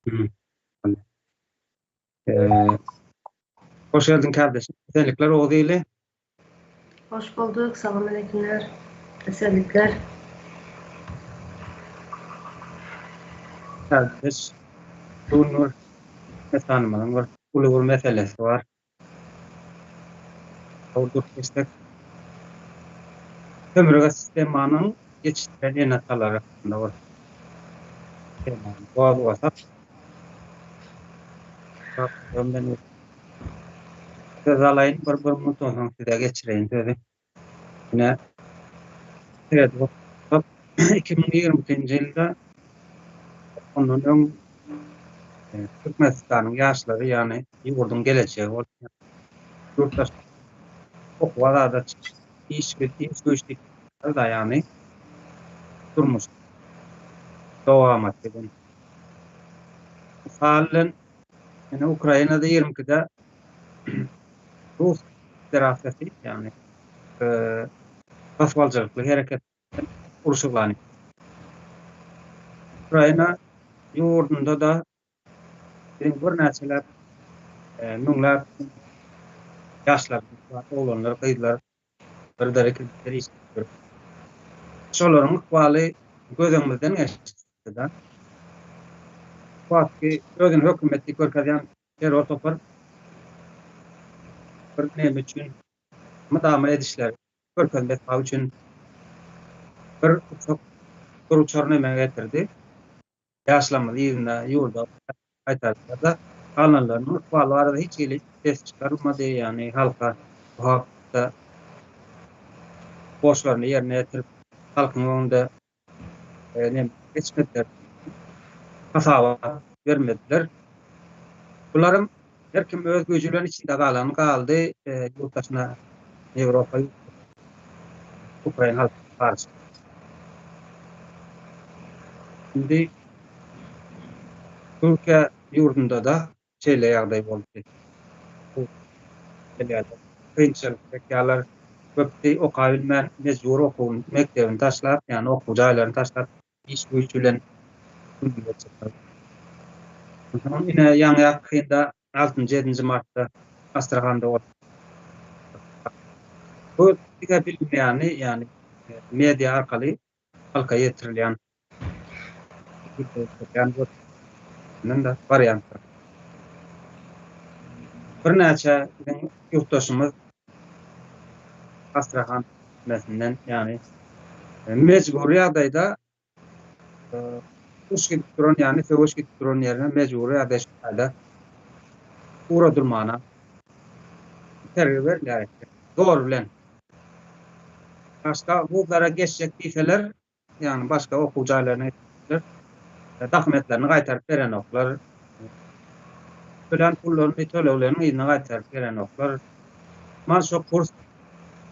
Hı. Eee, Hoş geldin kardeşim. Özellikler o değil. Hoş bulduk. Selamünaleykümler. Esenlikler. Kardeş. Bunur tanımadan var. Ulugur meselesi var. Ordur destek. Sömürge sistemanın geçiştiren en ataları hakkında var. Doğal vasat. Ben söz alayım. Bir mutluluk size geçireyim dedi. Yine evet, 2020 yılda onun Türkmenistan'ın yaşları yani yurdun geleceği var. Yurttaş okuvalarda iş güçlükleri da yani durmuş devam etti. Halen yani Ukrayna'da 22'de Rus Federasyonu yani asfaltçılıklı hareket uruşulanı. Ukrayna yurdunda da bir neçeler nunglar yaşlar, oğlanlar, kızlar bir hareketleri istiyor. Şoların ıkbalı gözümüzden geçti. Vakti özün hükümeti görkezyen terör topar bir ne için mıdama edişler görkezmek için bir çok uçurunu getirdi. Yaşlanmadı yerine yurda kaytardı. Kanalların ıkbalı hiç ses çıkarılmadı yani halka bu hafta borçlarını yerine getirip halkın önünde geçmediler. Kasaba vermediler. Bunların her kim öz gücüyle içinde kaldı. Yurttaşına Avrupa, Ukrayna halkı karşı. Şimdi Türkiye yurdunda da şeyle yağday oldu. Bu kıyınçılık zekalar köpti okabilmen mecbur okul mektebini taşlap yani okul caylarını taşlap iş güçüyle yine yan yakında 6-7 Mart'ta Astrahan'da oldu. Bu diga bilmeyen yani medya arkalı halka yetirilen da varyantlar. Bir neçe yurttaşımız Astrahan meslinden yani mecburi adayda uçki duran yani fevuşki duran yerine mecburi adayda uğra durmana terör yani doğru bilen başka bulara geçecek değilseler yani başka okucaylarına gittiler dokumentlerini kaytarıp veren oklar ölen pullarını tölevlerini yine kaytarıp veren oklar Manşo kurs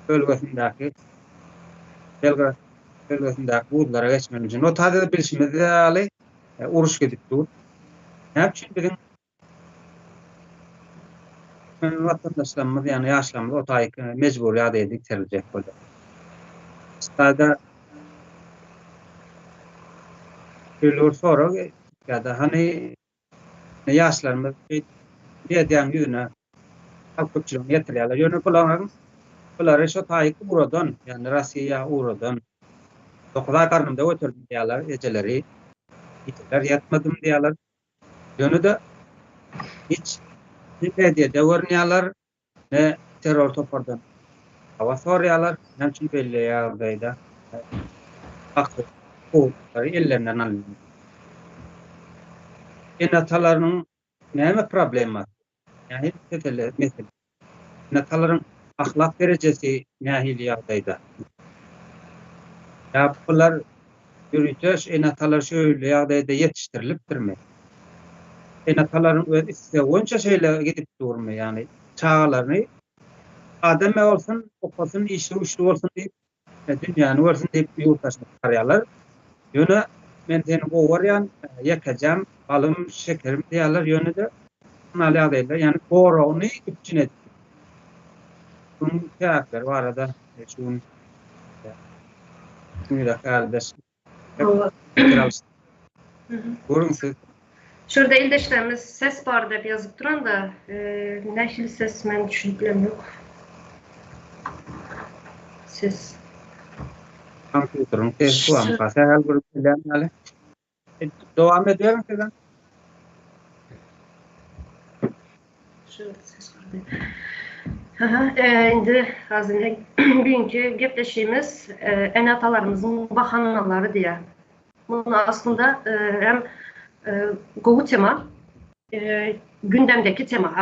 bölgesindeki Belgrad bölgesindeki buğulara geçmen için o tadı bilişimde ali uruş gidip dur. Ne için bizim vatandaşlarımız yani yaşlarımız o tayik mecburi adaya dikterilecek böyle. Stada bir sonra ya da hani yaşlarımız bir diyen yüzüne halkçılığını getiriyorlar. Yönü bunları şu tayik uğradan yani Rusya'ya uğradan. O kadar karnımda oturup diyorlar geceleri. Geceler yatmadım diyorlar. Yönü de hiç diye devrniyalar ne terör topardan hava soruyorlar. Ne için belli yağdaydı. Aklı kuvvetleri ellerinden alınıyor. Nataların ne problemi var? Yani mesela nataların ahlak derecesi nehil yağdaydı. Ya bunlar yürüyüş natalar şöyle yağdayda yetiştirilipdir mi? Nataların öz iste onca şeyle gidip durmuyor yani. Çağlarını ademe olsun, okusun, işi olsun deyip dünyanı olsun deyip yurttaşını çıkarıyorlar. Yönü men seni gowaryan yakacağım, balım, şekerim diyorlar yönü de nalı adaylar yani koronu için et. Bunun kıyafetleri var arada şunun şunu da kardeş. Allah. Görün siz Şurada ildeşlerimiz ses var dep yazıp duran da nähili ses men düşünüp bilem yok. Ses. Kompüterün sesi var mı? Sen grup bilen hali. Devam ediyorum sizden. Şurada ses var dep. Indi hazırda bugünkü gepleşimiz en atalarımızın bahanaları diye. Bunu aslında hem gowu tema, gündemdeki tema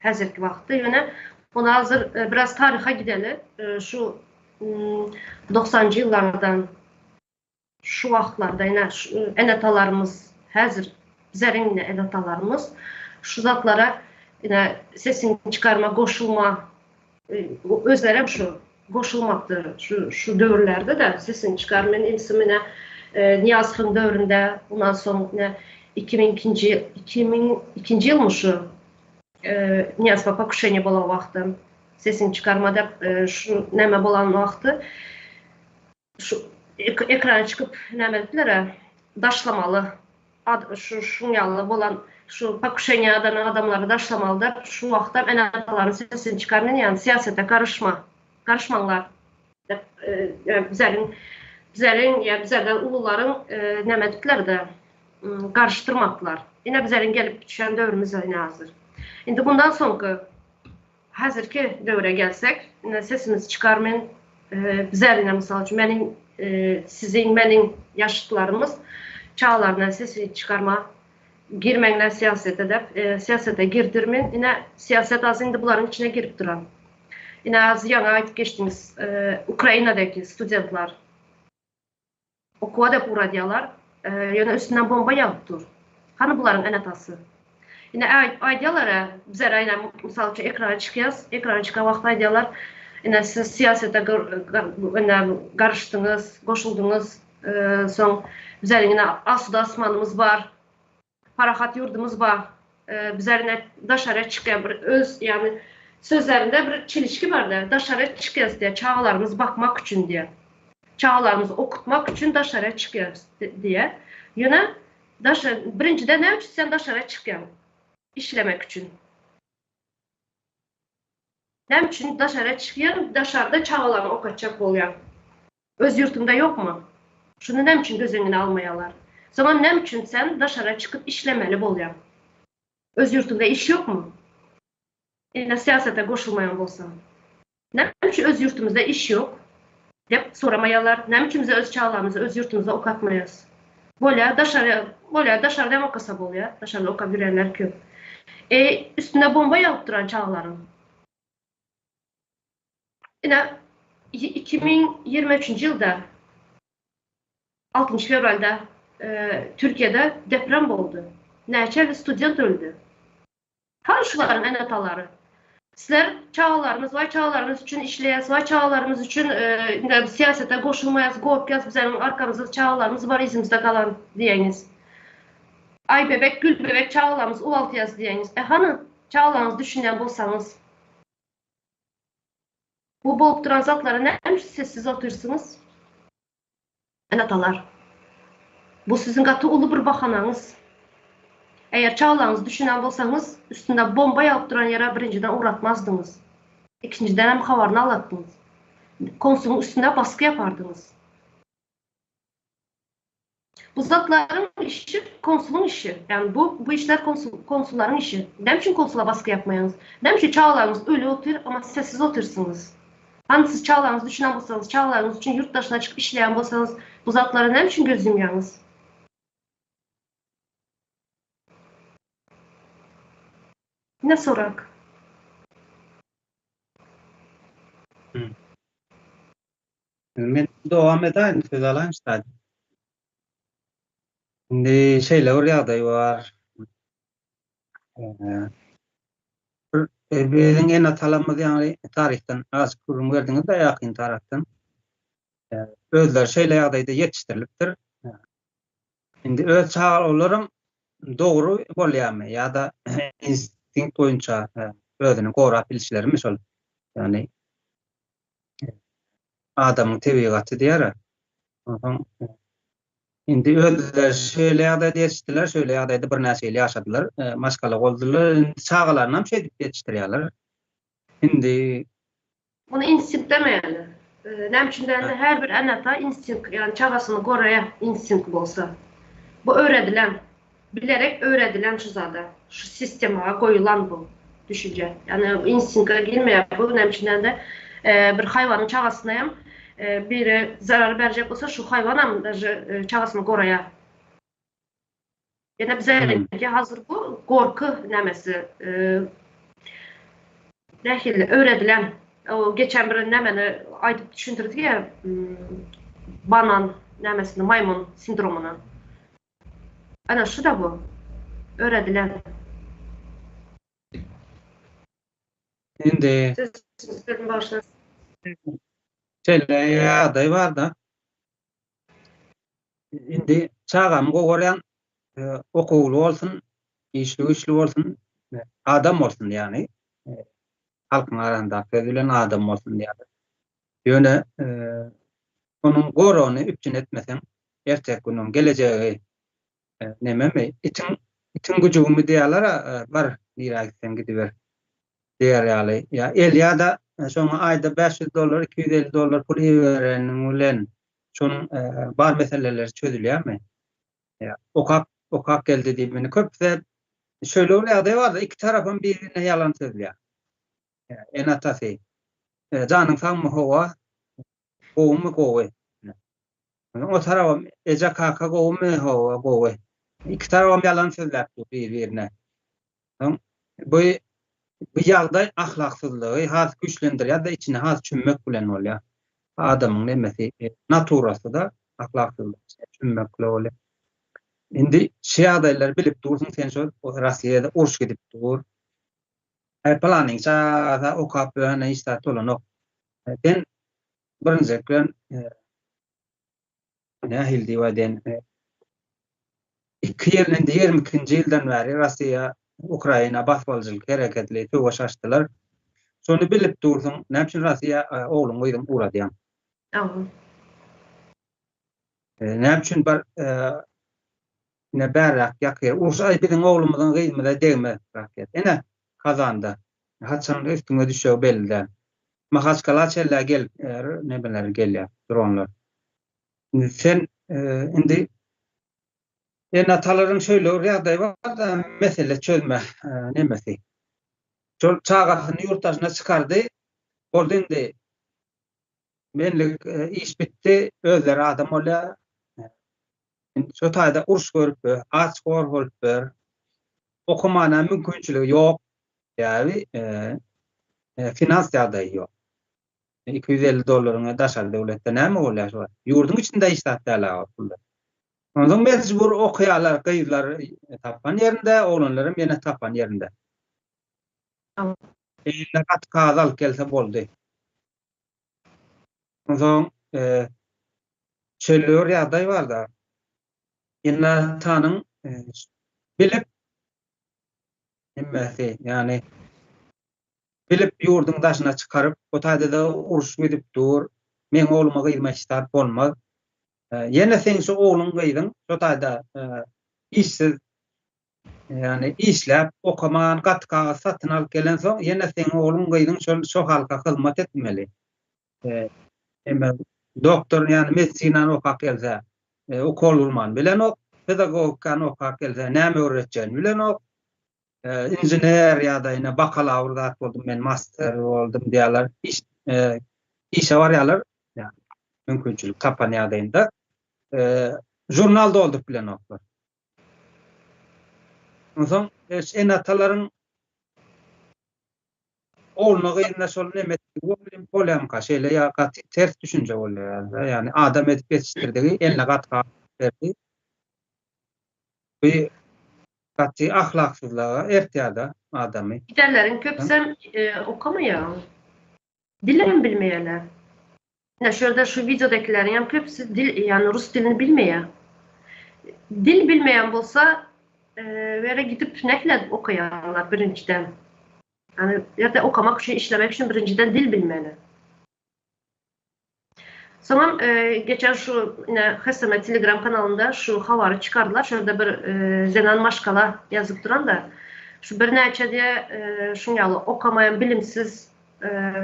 hazırki vaqtda. Yine bunu hazır biraz tarihe gideli. Şu 90'cı yıllardan şu vaxtlarda yine en atalarımız hazır bizlerin en atalarımız şu zatlara yine sesini çıkarma, koşulma özlerem şu koşulmaktır şu dövrlerde de sesini çıkarmanın ilsimine Niyazxın dövründe ondan sonra 2002 yıl mı şu Niyaz Papa kuşeni bolan vaxtı sesini çıkarmada şu neme bolan vaxtı şu ekran çıkıp nemetlere daşlamalı şu şunyalı bolan şu pakuşeni adamları daşlamalı da şu vaxtda en ataların sesini çıkarmanın yani siyasete karışmanlar yani bizlerden uluların nemetlikleri de karıştırmaklar. Yine bizlerin gelip düşen dövrümüz yine hazır. Şimdi bundan sonra hazırki dövre gelsek, sesimizi çıkarmayın. Bizlerine misal için benim, sizin, benim yaşıtlarımız çağlarına sesi çıkarma, girmenler siyasete de, siyasete girdirmeyin. Yine siyaset az indi bunların içine girip duran. Yine az yana ait geçtiğimiz Ukrayna'daki studentlar okuwa dep uğradıyalar. Yine üstünden bomba yağıp dur. Hani bunların en atası. Yine aydiyalara bizler aynen misal için ekrana çıkıyoruz. Ekrana çıkan vaxt aydiyalar yine siz siyasete karıştınız, koşuldunuz. Son bizler yine asuda asmanımız var. Parahat yurdumuz var. Bizler yine daşaraya çıkıyor. Öz yani sözlerinde bir çelişki var da daşaraya çıkıyoruz diye çağlarımız bakmak için diye. Çağlarımızı okutmak için daşaraya çıkıyoruz diye. Yine birincide ne için sen daşaraya çıkıyorsun? İşlemek için. Ne için daşaraya çıkıyorsun? Daşarda çağlarını okutacak oluyor. Öz yurtunda yok mu? Şunu ne için göz önüne almayalar? Zaman ne için sen daşaraya çıkıp işlemeli oluyor? Öz yurtunda iş yok mu? Yine siyasete koşulmayan olsan. Ne için öz yurtumuzda iş yok? Dep soramayalar. Ne için öz çağlarımızı öz yurtumuzda okutmayız? Böyle daşarıda okasa oluyor. Daşarıda okabilenler köp. Üstüne bomba yağıp duran çağların. Yine 2023 yılda 6. fevralda Türkiye'de deprem oldu. Neçeli student öldü. Her şuların en ataları. Sizler çağlarımız için işleyəz, çağlarımız için siyasete koşulmayaz, korkuyaz, bizim arkamızda çağlarımız var, izimizde kalan diyeniz. Ay bebek, gül bebek çağlarımız uvaltıyaz diyeniz. Hani çağlarınızı düşünen bolsanız, bu bolup duran zatlara ne sessiz otursunuz? En atalar. Bu sizin katı ulu bir bahananız. Eğer çağlarınızı düşünen bolsanız, üstünde bomba yağıp duran yere birinciden uğratmazdınız. İkinciden hem havarını alattınız. Konsulun üstünde baskı yapardınız. Bu zatların işi konsulun işi. Yani bu işler konsulların işi. Ne için konsula baskı yapmayınız? Ne için çağlarınız öyle otur ama sessiz otursunuz? Hani siz çağlarınızı düşünen bolsanız, çağlarınız için yurt dışına çıkıp işleyen bolsanız, bu zatlara ne için göz yumuyasınız? Ne sorak? Men devam edeyim söz alan işte. Şimdi şeyle oraya da var. Bizim en atalarımız yani tarihten az kurum verdiğiniz de yakın tarihten. Özler şeyle yağdaydı yetiştiriliptir. Şimdi öz çağlarım doğru bolýarmy ya da instinkt boýunça özüni gorap bilişlerimi şol. Yani adamın tebigaty diýer. Indi özler şöyle ýagdaýda ýetişdiler, şöyle ýagdaýda bir näçeýle ýaşadylar, maşgala boldular, çağalaryny hem şeýdip ýetişdirýärler. Indi Bunu instinkt demeýärler. Näme üçin däl her bir anata instinkt, yani çagasyny goraýa instinkt bolsa. Bu öğredilen, bilerek öğredilen şu zada, şu sistemaga koyulan bu düşünce. Yani instinkta girmeýär bu, näme üçin de bir hayvanın çagasyna hem biri zarar berjek bolsa şu hayvan hem çagasyny goraýa. Ýene bize hazır bu gorku nämesi, nähili öğredilen, o geçen bir nämeni aýdyp düşündirdi ya, banan nämesini, maymun sindromunu. Ana şu da bu. Öğredilen. indi Sizin başınız. şeýle ýagdaý bar da. Indi çagam gogoryan okugly bolsun, işli bolsun, adam bolsun ýani. Halkyň arasynda söýülen adam bolsun diýär. Ýöne onuň gorony üpçün etmeseň, ertek günüň gelejegi nememi itin güjümi diýerler, bar diýersen gidiber. Diýer ýaly. Ya el ýa-da şoňa aýda $500, $250 pul ýebereniň bilen şonuň bar meseleleri çözülýärmi? Ya okak geldi diýip meni köpse şöyle ýagdaý bar da iki tarapyn bir-birine ýalan sözlýär. En atasy janyň sagmy howa, gowmy gowy. O tarapam eje kaka gowmy howa gowy. İki tarapam ýalan sözläp bir-birine. Bu ýagdaý ahlaksyzlygy has güçlendirýär da içine has çünmek bilen bolýar. Adamyň nemesi naturasy da ahlaksyzlyk çünmek bilen bolýar. Indi şu ýagdaýlar bilip dursun sen şol Russiýada uruş gidip dur. Planningsa da okap ýa-ni istat bolanok. Ben birinji gün nähil diýýärden 2022-nji ýyldan bäri Russiýa Ukraina basbolçylyk hereketli töweş açdylar. Şonu bilip dursun, näme üçin Russiýa ogluň goýdum uradýan. Näme üçin bar ne bärak ýakyr. Uruş biziň oglumyzyň gyzmyda degme raket. Ene kazandy. Haçan üstüne düşýär belli. Mahaçkala çella gel, ne biler gelýär, dronlar. Sen indi enatalaryň şöyle ýagdaý bar da mesele çözme nemesi. Şol çagasyny ýurtdaşyna çykardy. Boldy indi menlik iş bitdi, özleri adam bolýar. Şu taýda uruş görüp, aç gor bolup ber. Okumana mümkinçiligi ýok. Ýa-ni finans ýagdaýy ýok. $250 daşar döwletde näme bolýar şu? Ýurdun içinde işletdiler pullar. Ondan mecbur okuyalar, kıyılar tapan yerinde, oğlanlarım yine tapan yerinde. Ne kat kazal gelse boldu. Ondan çölür ýagdaý var da. Yine tanın bilip emmesi, yani bilip ýurdun daşyna çykaryp, o taýda da uruş gidip dur. Men oğluma gyzmak istat bolmaz. Yine sen şu oğlun gyzyn, şu taýda işsiz, yani işläp, okuman, gatka satyn alyp gelen soň, yine sen oğlun gyzyn şo halka hyzmat etmeli. Emme doktor, yani medisinan okap gelse, okul urman bilen ok, pedagogikan okap gelse, näme öwretjen bilen ok, injiner ýa-da bakalavr boldum, men master boldum diýerler. İşe barýarlar, yani mümkinçilik tapan ýagdaýynda jurnalda olduk bilen oklar. Ondan enatalaryň oğluna gyzna şol nemet bolýan şeýle ýa ters düşünje bolýar. Yani adam edip yetiştirdiği elle gatka berdi. Bu katı ahlaksızlığa ertiyada adamı. Giderlerin köpsem okumaýar. Dillerini bilmeýärler. Ya şurada şu videodakilerin hem köpsü dil, yani Rus dilini bilmeýär. Dil bilmeýän bolsa böyle gidip näkle okuyanlar birinciden. Yani ya da okumak üçin, işlemek üçin birinciden dil bilmeli. Sonra geçen şu yine Hesame Telegram kanalında şu havarı çıkardılar. Şöyle bir Zenan Maşkala yazıp duran da şu bir neçe diye şunyalı okamayan bilimsiz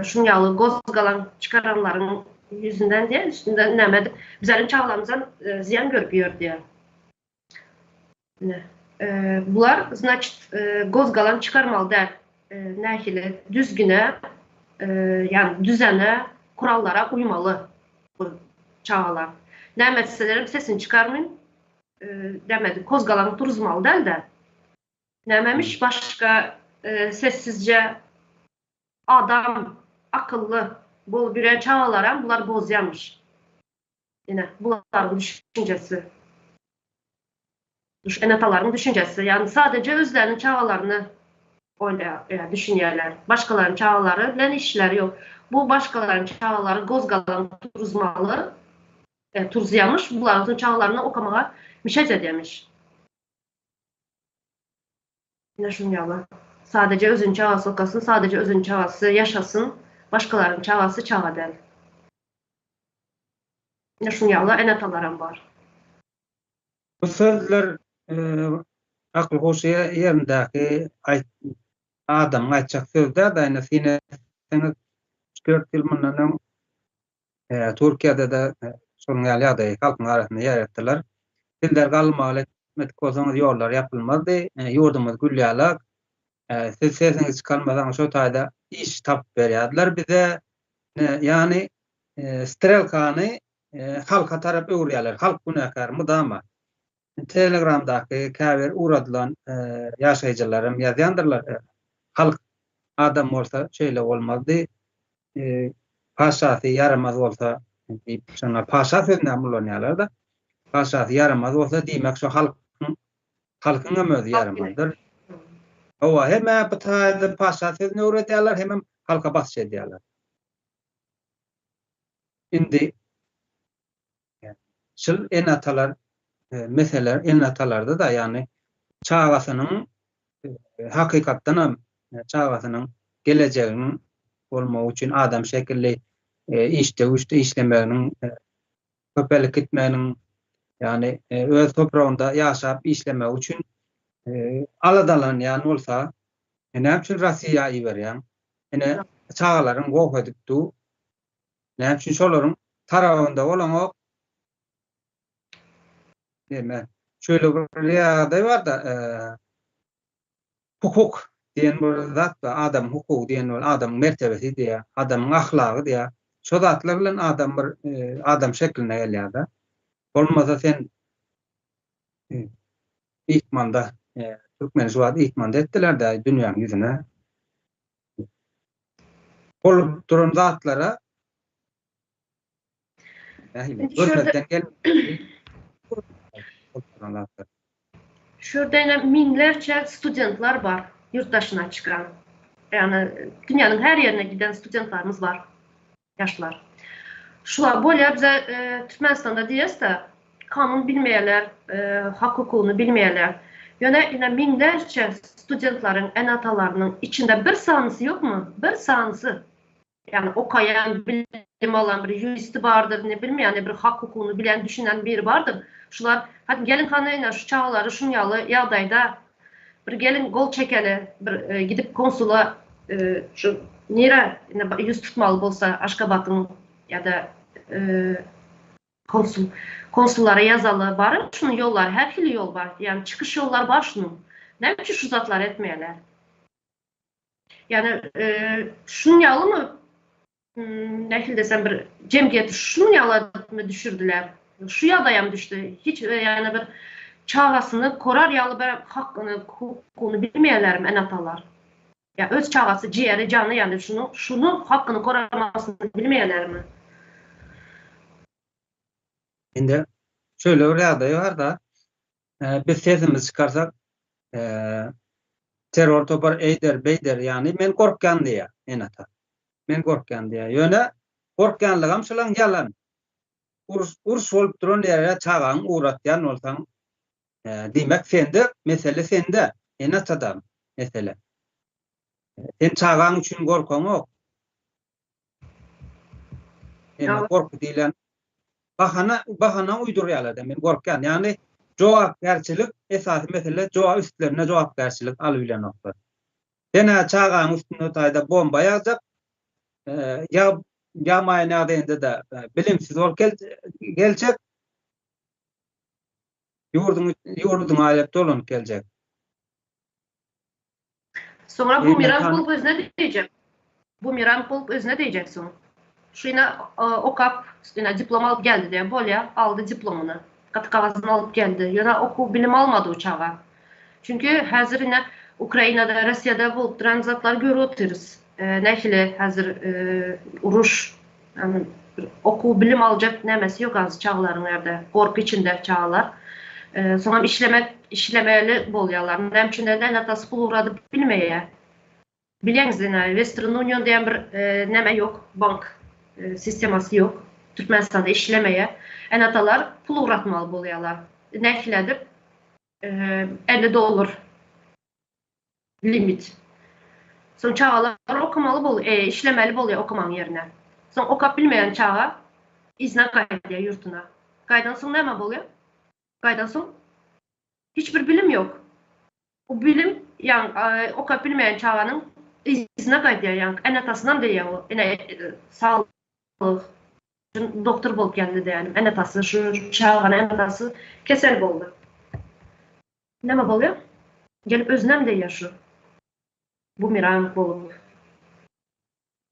şunyalı gozgalan çıkaranların yüzünden diye üstünde nemedi. Bizlerin çağlarımızdan ziyan görüyor diye. Bunlar значит gozgalan çıkarmalı der. Nəhili düzgüne yani düzene kurallara uymalı bu çağlar. Ne meselelerim sesini çıkarmayın demedi. Kozgalan turizmalı değil de nememiş başka sessizce adam akıllı bol birer çağlaran bunlar bozyanmış. Yine bunların düşüncesi. Enataların düşüncesi. Yani sadece özlerinin çağlarını öyle düşünüyorlar. Başkalarının çağları bilen işleri yok. Bu başkalarının çağları gozgalan turizmalı turziyamış. Bunların çağlarını okumaya müşahede edemiş. Yine şunu yalan. Sadece özün çağası okasın, sadece özün çağası yaşasın, başkalarının çağası çağa değil. Yine şunu yalan, enatalarım var. Bu sözler akıl hoşu yerindeki adam açık sözler de aynı sine 4 yıl bundan Türkiye'de de sorun ýaly halkyň arasynda ýer etdiler. Diller galmaly etmek kozany ýollar yapylmazdy. Ýurdumyz gülýärler. Siz sesiniz çıkarmadan şu taýda iş tap berýärler bize. Yani strelkany halka tarap öwrýärler. Halk günäkär mudama. Telegramdaky käbir uradylan ýaşaýjylarym ýazýandyrlar. Halk adam bolsa şeýle bolmazdy. Paşasy yaramaz bolsa diýip şuna paşa sözüne mullanýarlar da. Paşasy yaramaz bolsa diýmek şu halkyň ömüzi yaramazdyr. Owa hemme bu taýda paşa sözüne öwredýärler, hemme halka basy edýärler. Indi şol enatalar meseleler enatalarda da yani çağasynyň hakykatdan hem çağasynyň geleceğiniň bolmagy üçin adam şekilli işlemeginiň köpelik etmeginiň yani öz toprağında ýaşap işlemek üçin aladalan yani bolsa näme üçin Russiýa berýän ene çağalaryň gowp edipdi näme üçin şolaryň tarabynda bolan deme şöyle bir ýagdaý bar da hukuk diýen bir zat da adam hukuky diýen adam mertebesi diýe adamyň ahlaky diýe şo zatlar bilen adam bir adam şekline gelýär da bolmasa sen ilkmanda Türkmenistanda ilkmanda etdiler de dünýäniň ýüzüne bolup duran zatlara Şurada minlerce studentlar var yurt dışına çıkan. Yani dünyanın her yerine giden studentlarımız var. Yaşlar. Şular böyle bize Türkmenistan'da diýes de kanun bilmeýärler, hak hukukunu bilmeýärler. Yine minlerce studentların enatalarının içinde bir sanısı yok mu? Bir sanısı. Yani okayan, bilim alan bir juristi vardır, ne bileyim yani bir hak hukukunu bilen, düşünen biri vardır. Şular, hadi gelin kanayla şu çağları, şunyalı ýagdaýda bir gelin gol çekeli, bir gidip konsula şu nere yüz tutmalı bolsa Aşgabat'ın ya da konsullara yazalı var. Şunun yollar, her türlü yol var. Yani çıkış yollar var şunun. Ne için şu zatlar etmeyeler? Yani şunun yalı mı nähil desem bir cemgiyeti şunun yalı mı düşürdüler? Şu ýagdaýam düştü. Hiç yani bir çağasını korar yalı bir hakkını, hukukunu bilmeýärlermi enatalar? Ya öz çağası, ciğeri, canı yani şunu hakkını koramasını bilmeýärlermi? Indi şöyle bir ýagdaý bar da biz sesimizi çıkarsak terör topar eyder beyder yani men korkkan diýär enata. Men korkkan diýär. Ýöne korkkanlygam şolaň ýalan. Urs bolup duran ýere çağaň uğratýan bolsaň diýmek sende, mesele sende. Enatada mesele. Sen çağaň üçin gorkan ok. Korku diýilen bahana uydurýarlar da men gorkýan. Yani jogapgerçilik esasy mesele jogap üstlerine jogapgerçilik alyp bilenoklar. Dene çağan üstüne taýda bomba ýazjak. Ya maýna dende de bilimsiz bol geljek. Yurdun aýlap dolanyp geljek. Sonra bu miras bulup özüne diyecek. Bu miras bulup özüne diyeceksin. Şuna okap, üstüne diplom alıp geldi diye bolya aldı diplomunu. Katı kavazını alıp geldi. Yana oku bilim almadı uçağa. Çünkü hazır yine Ukrayna'da, Rusya'da bulup duran zatlar görüp otururuz. Nähili hazır uruş, yani oku bilim alacak nemesi yok az çağların yerde. Korku içinde çağlar. Sonra işlemeli bolyalar. Nämçinden atası pul uğradı bilmeye. Bilýäňiz, Western Union diýen bir näme yok, bank sisteması yok. Türkmenistanda işlemeye. Enatalar pul uğratmalı bolýarlar. Näkiledir? $50 limit. Son çağalar okumalı bolýar, işlemeli bolýar okuman yerine. Son okap bilmeyen çağa izne gaýdýar yurtuna. Gaýdan soň näme bolýar? Gaýdan soň hiçbir bilim yok. O bilim, yani okap bilmeyen çağanın izine gaýdýar, yani enatasından diýär o. Sağlyk doktor bolup geldi diýelim. Enatası şu çağan enatası kesel boldy. Näme bolýar? Gelip özünem diýär şu. Bu miran bolup.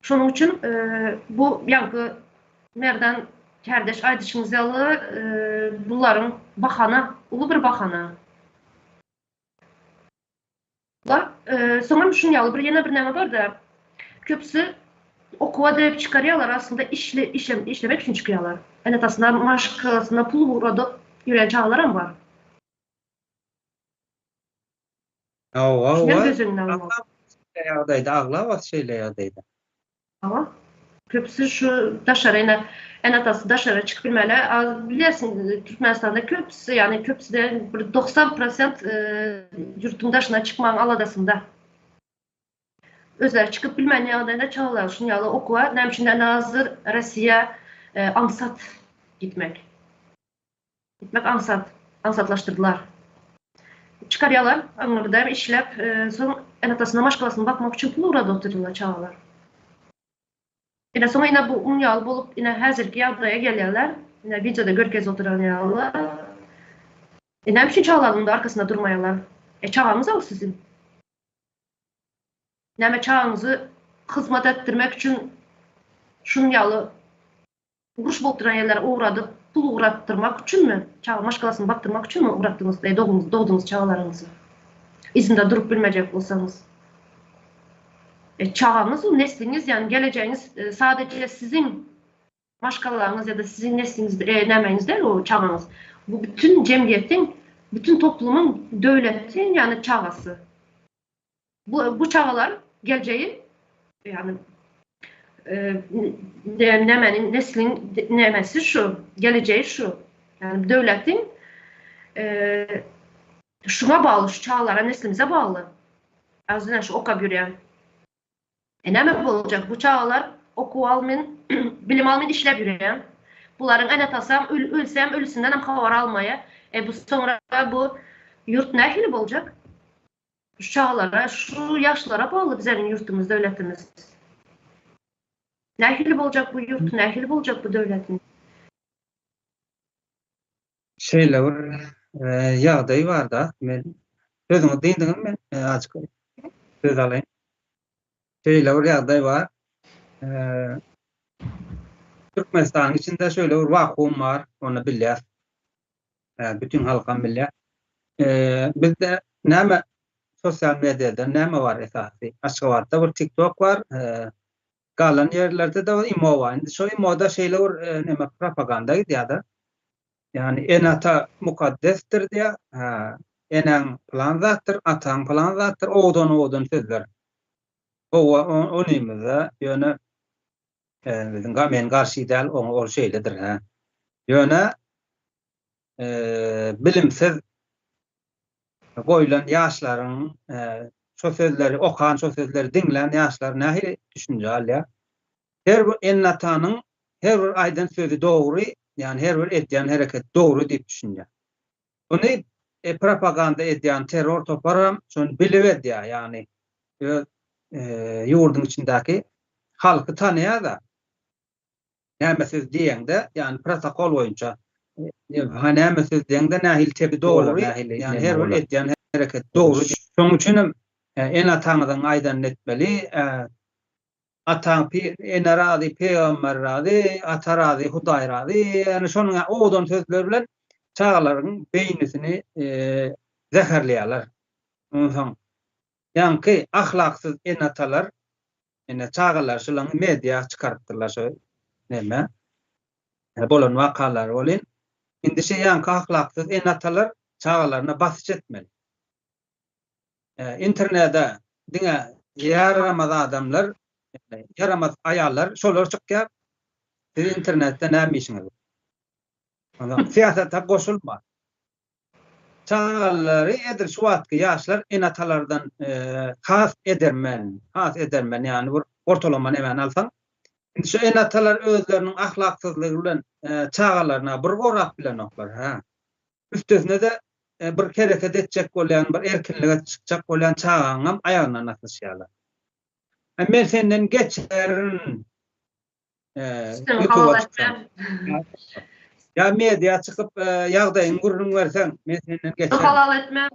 Şonuň üçin bu ýanky nerden kardeş aýdyşyňyz ýaly buların bahana, uly bir bahana. Sonra şunu ýaly bir ýene bir näme bar da köpsi okuwa diýip çykarýarlar, aslında işlemek üçin çykarýarlar. Enatasına maşkalasına pul uğradyp ýüren çağlaram var. Ağla şeyle ýagdaýda. Ama köpsi şu daşarayna enatası daşara çıkıp bilmeli. Bilirsin Türkmenistan'da köpsi, yani köpside 90% yurtun daşına çıkmanın aladasında. Özler çıkıp bilmeli ýagdaýda çağlar. Şunu ýaly okuwa, nämişinden hazır Russiya ansat gitmek. Ansatlaştırdılar. Çıkarýarlar, aňyrda işlep, soň enatasına maşgalasyna bakmak üçin pul urada oturýarlar çağlar. Ine soňra ine bu unýal bolup ine häzirki ýagdaýa gelýärler. Ine videoda görkez oturan ýaly. Näme üçin çağlaryň arkasynda durmaýarlar? Çağamyz o sizin. Näme çağınızı hyzmat etdirmek üçin şunu ýaly uruş bolup duran ýerlere uğradyp pul uğrattırmak üçinmi? Çağa maşgalasyny baktırmak üçinmi uğratdyňyz? Doğduğunuz çağlaryňyzy. İzinde durup bilmejek bolsaňyz. Çağınız, o nesliňiz, yani geleceğiniz sadece sizin maşgalaryňyz ya da sizin nesliňiz nämeňiz değil o çağınız. Bu bütün cemgiýetiň, bütün toplumun, döwletin yani çağası. Bu çağalar geleceği yani nämenin neslin nämesi şu, geleceği şu. Yani döwletin şuna bağlı, şu çağlara, neslimize bağlı. Azından şu okap ýürýän. Näme bolacak? Bu çağlar oku almyn, bilim almyn işlep ýürýän. Bularyň enatasam ölsem ölüsünden hem habar almaya. Bu sonra bu yurt nähili bolacak? Şu çağlara, şu yaşlara bağlı bizlerin yurtumuz, döwletimiz. Nähili bolacak bu yurt, nähili bolacak bu döwletin? Şeyle bir ýagdaý bar da, men sözüňi diýdiňim, men açyk söz alaýyn. Şeyle bir ýagdaý bar. Türkmenistanyň içinde şöyle bir vakuum var, onu bilýär. Bütün halkam bilýär. Bizde näme sosyal medyada näme var esasy? Aşgabatda bir TikTok var. Galan yerlerde de imo var. Indi şu imoda şeyle bir näme propaganda gidiýär. Yani enata mukaddestir diýär. Enem plan zatdyr, ataň plan zatdyr, odan sözler. O nimede ýöne bizim men garşy däl o şeyledir ha. Ýöne bilimsiz goýulan ýaşlaryň şu sözleri okan, şu sözleri dinlen ýaşlar nähili düşünje alýar. Her bir ennatanyň her bir aýdan sözü dogry yani her bir edýän hereket dogry diýip düşünýär. Bunu propaganda edýän terror toparam şonu bilip edýär, yani ýurdun içindäki halky tanýar da. Näme söz diýende, yani protokol boýunça näme söz diýende nähili tebi dogry, yani her bir edýän hereket dogry. Şoň üçin en ataňydan aýdan etmeli, ataň en razy peýgamber razy, ata razy, Hudaý razy, yani şonuň odan sözler bilen çağalaryň beýnisini zäherleýärler. Ondan ýa-ni ahlaksyz en atalar, ene çağalar şolaň media çykartdylar şo näme? Bolan wakalar bolyn. Indi şu ýa-ni ahlaksyz en atalar çağalaryna basyş etmeli. İnternetde diňe yaramaz adamlar, yaramaz aýallar şolar çykýar. Siz internetde näme işiňiz? Siyasata goşulma. Çağalary edir şu wagtky ýaşlar en atalardan has edermen, yani bir ortalama näme alsaň. Indi şu en atalar özleriniň ahlaksyzlygy bilen çağalaryna bir gorap bilen oklar, ha. Üstesine de bir hareket etjek bolýan, bir erkinlige çykjak bolýan çağaňam aýagyna naslaşýarlar. Men senden geçerin ya media çıkıp ýagdaýyň gurrun bersen, men senden geçerim. Halal etmem.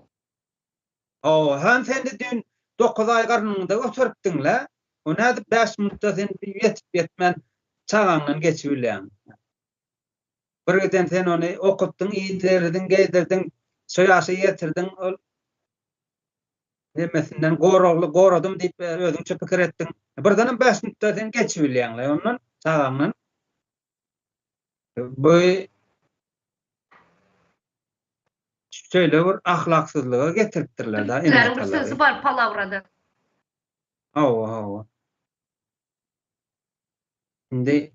Hem sen de dün 9 ay garnynda oturupdyň la. O näde 5 minutda sen ýetip ýetmen çağaňdan geçip bilýän. Bir geden sen onu okutdyň, ýetirdin, gezdirdiň, soýasy ýetirdiň, ol demesinden goradym diýip özüňçe pikir etdiň. Birden 5 minutda sen geçip bilýän la, ondan çağaňdan. Bu şöyle bir ahlaksyzlyga getiripdirler da. Bir sözü var palavrada. Şimdi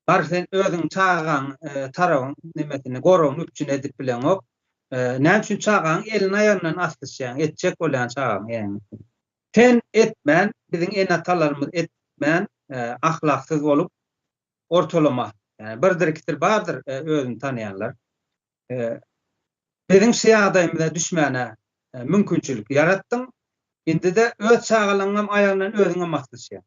bar sen özüň çağaň tarabyň nimetini goragyň üçin edip bilen ok. Näme üçin çağaň elini aýaryndan asdyşýan, etjek bolan çağaň ýa-ni. Sen etmän, biziň en atalarymyz etmän, ahlaksyz bolup ortalama. Yani birdir bardır özüni tanıyanlar. Biziň şeýadaýymyza düşmäne mümkinçilik yaratdyň. Indi de öz çağalaňam aýagynyň özüňe maksaşýar.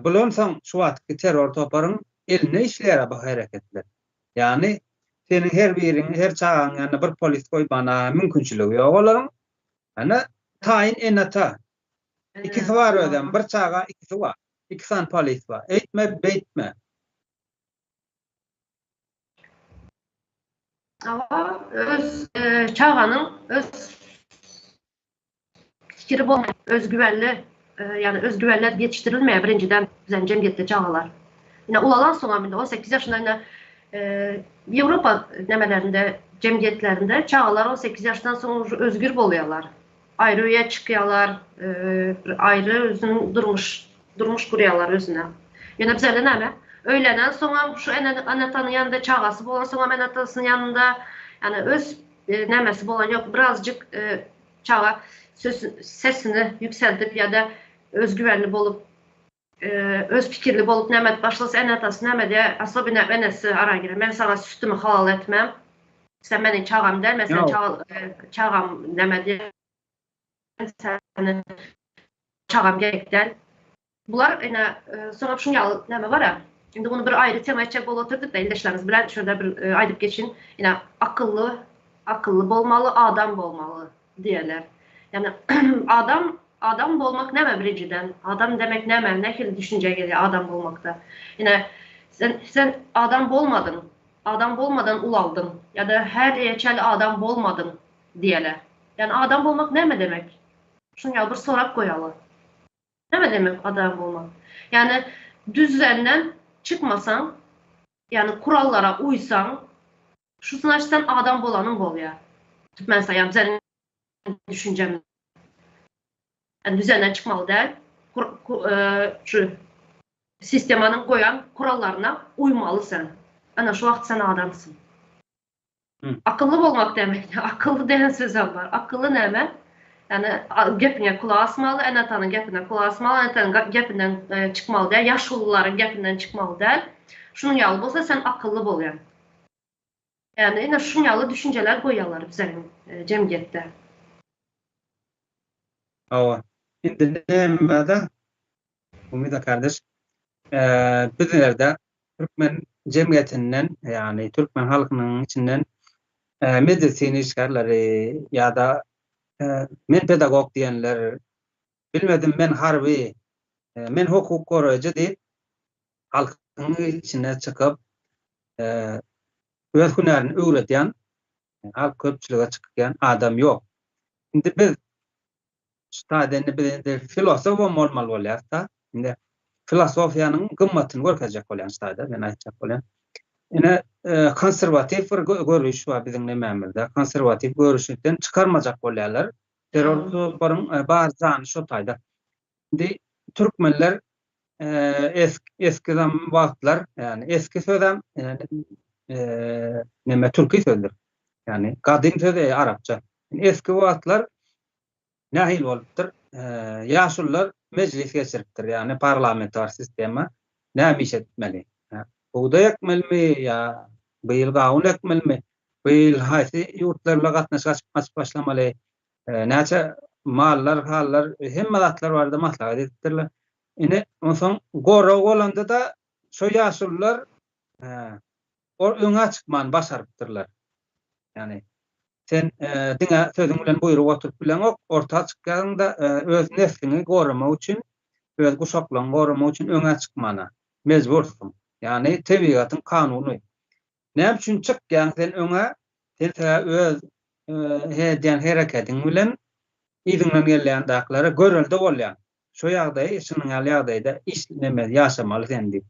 Bulan soň şu wagtky terror toparyň eline işleýär bu hareketler. Yani senin her biriň, her çağaň ýa-ni bir polis goýmana mümkinçiligi ýok olaryň. Ana taýin enata. İkisi var ödem, bir çağa ikisi var. İki san polis var. Eýtme, beýtme. Öz çağanyň öz fikri bolmaýan, özgüvenli, yani özgüvenler yetiştirilmeýär birinciden bizen jemgyýetde çağalar. Ýine ulalan soňa 18 ýaşynda ýine Ýewropa nemelerinde, jemgyýetlerinde çağalar 18 ýaşdan soň özgür bolýarlar. Aýry ýa çykýarlar, aýry özüniň durmuş gurýarlar özüne. Ýene bizde näme? Öýlenen soňa şu anatanyň ýanynda çağasy bolan soňa anatasynyň ýanynda, yani öz nämesi bolan ýok, birazjyk çağa sesini yükseltip ya da özgüvenli bolup öz pikirli bolup näme başlasy anatası näme diye asla bir nämesi ara girer. Men sana sütümü halal etmem. Sen meni çağam der, sen çağam näme diye seni çağam gerekler. Bular ene sonra şunu näme var ya. Şimdi bunu bir ayrı tema etjek bolup oturduk da ildeşlerimiz bilen şöyle bir aýdyp geçin. Ene akıllı bolmalı, adam bolmalı diýerler. Yani adam bolmak näme birinciden? Adam demek näme? Nähili düşünje gelýär adam bolmakda? Ene sen adam bolmadın. Adam bolmadan ulaldın ya da her ýeçeli adam bolmadın diýerler. Yani adam bolmak näme demek? Şunu bir sorak goýaly. Näme demek adam bolmak? Yani düzenden çıkmasan, yani kurallara uysan, şu sınaçtan adam bolanyň bolýar. Men saýam, senin düşüncem. Yani düzenden çıkmalı değil, şu sistemanyň goýan kurallarına uymalısın. Ana şu wagt sen adamsın. Akıllı bolmak demek. Akıllı denen sözüm var. Akıllı näme? Yani gepine kulak asmalı, anatanyň gepine kulak asmalı, anatanyň gepinden çıkmalı değil, yaşlılaryň gepinden çıkmalı değil. şunun ýaly bolsa sen akıllı bolýan. Yani ene şunun ýaly düşünjeler goýýarlar biziň jemgyýetde. Awa. Indi näme Umida kardeş, bizlerde Türkmen cemiyetinden yani Türkmen halkının içinden medresini işgarları ya da men pedagog diyenler bilmedim men harbi men hukuk koruyucu deyip halkın içine çıkıp öz hünerini öğreten halk köpçülüğe çıkan adam yok. Şimdi biz stadeni bir filosof olmalı olayakta. Şimdi filosofiyanın gımmatını görkecek olan stada ben aytacak olan. Yine konservatif bir görüş var bizim nememizde. Konservatif görüşten çıkarmacak olaylar. Teröristlerin barzanı şu tayda. Şimdi Türkmenler eski vaktlar yani eski sözüm yani neme Türkçe sözdür. Yani kadim sözü Arapça. Eski vaktlar nahil olupdur. Yaşullar meclis geçiripdir. Yani parlamenter sistema nämiş etmeli. Buğda ekmelmi ya bıyıl gavun ekmelmi bıyıl haysi yurtlarla gatnaşyp başlamaly. Näçe mallar, hallar, hemmelatlar barda maslahat etdirler. Ine onsoň gora bolanda da şo ýaşullar öňe çykman başarypdyrlar. Yani sen diňe sözüň bilen buýrup oturup bilen ok, orta çykganda öz nefsini goramak üçin, öz guşaklaryny goramak üçin öňe çykmana mezbursun. Yani tebigatyň kanuny. Näme üçin çykýan sen öňe, sen öz hedýän hereketiň bilen iziňden gelýän daklary görüldi bolýan. Şo ýagdaý, şunuň ýagdaýda işlemez ýaşamaly sendi.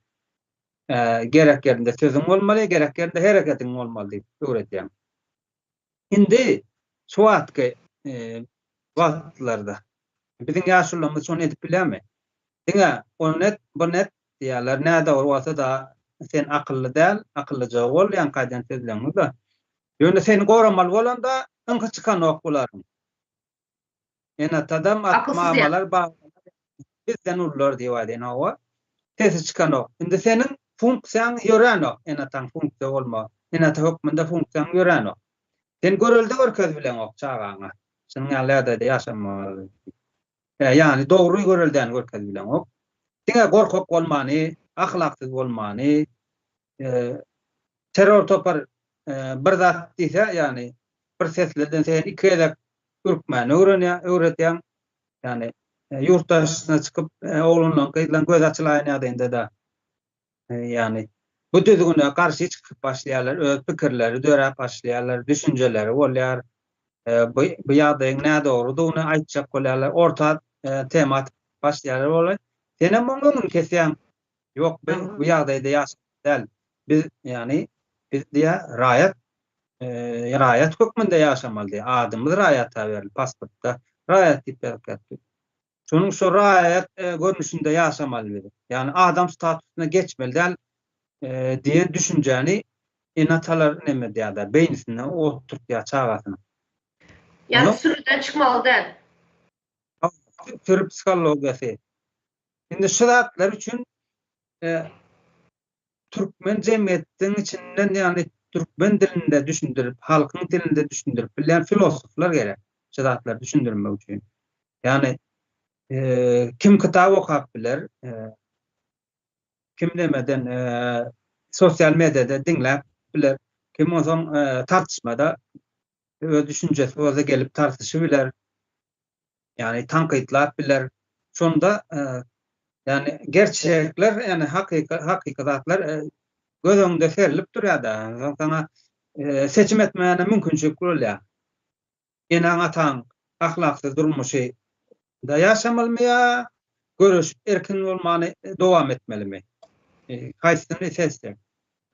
Gerek yerinde sözüň bolmaly, gerek yerinde hereketiň bolmaly diýip öwretýär. Indi şu wagtky wagtlarda biziň ýaşullarymyz şonu edip bilämi? Diňe onet bonet diýerler, näde bolsa da sen akylly däl, akyllyja bol, ýa-ni gaýdan sözleňiz da. Ýöne seni goramaly bolanda öňe çykan ok bolaryň. Ene tadam atmamalar bizden urlar diýip aýdyn awa. Tesi çykan ok. Indi senin funksiýaň ýören ok. Ene taň funksiýa bolma. Ene ta hökmünde funksiýaň ýören ok. Sen görüldi görkez bilen ok çagaňa. Şunuň ýalyda ýaşamaly. Yani dogry görülden görkez bilen ok. Diňe gorkak bolmany, ahlaksyz bolmany, terör topar bir zat diýse, yani bir seslerden sen iki edep ürkmäni öwretýän, yani yurttaşyna çykyp oğlundan gyzlan göz açylaýan ýagdaýynda da yani bu düzgüne karşı çıkıp başlayanlar, öz pikirleri dörep başlayanlar, düşünceleri bolýar. Bu ýagdaýyň näde doğrudygyny aýtjak bolýarlar, orta temat başlayanlar bolýar. Sene moňuň kesýän ýok, bu ýagdaýda ýaşadal. Biz yani biz diýe raýat hökmünde ýaşamaly. Adymyz raýata berildi, pasportda raýat diýip berildi. Şonuň şu raýat görnüşinde ýaşamaly. Yani adam statusyna geçmeli däl diye düşünjäni enatalar neme diýär, beýnisine oturtýar çagasyna. Yani sürüden çıkmalı däl. Sürü psikologiýasy. Indi şu zatlar üçin Türkmen jemgyýetiniň içinden ýani Türkmen dilinde düşündirip, halkyň dilinde düşündirip bilen filosoflar gerek. Şu zatlar düşündirmek üçin. Yani kim kitap okap biler, kim demeden sosyal medyada dinläp biler, kim oňsoň tartışmada öz düşünjesi bolsa gelip tartyşy biler. Yani tanqytlap biler. Şonda yani gerçekler, yani hakykatlar göz öňünde serilip durýar. Sana seçim etmäne mümkinçilik bolýar. Enaň ataň ahlaksyz durmuşy da ýaşamalymy ýa görüş erkin bolmany dowam etmelimi? Kaýsyny seçdi?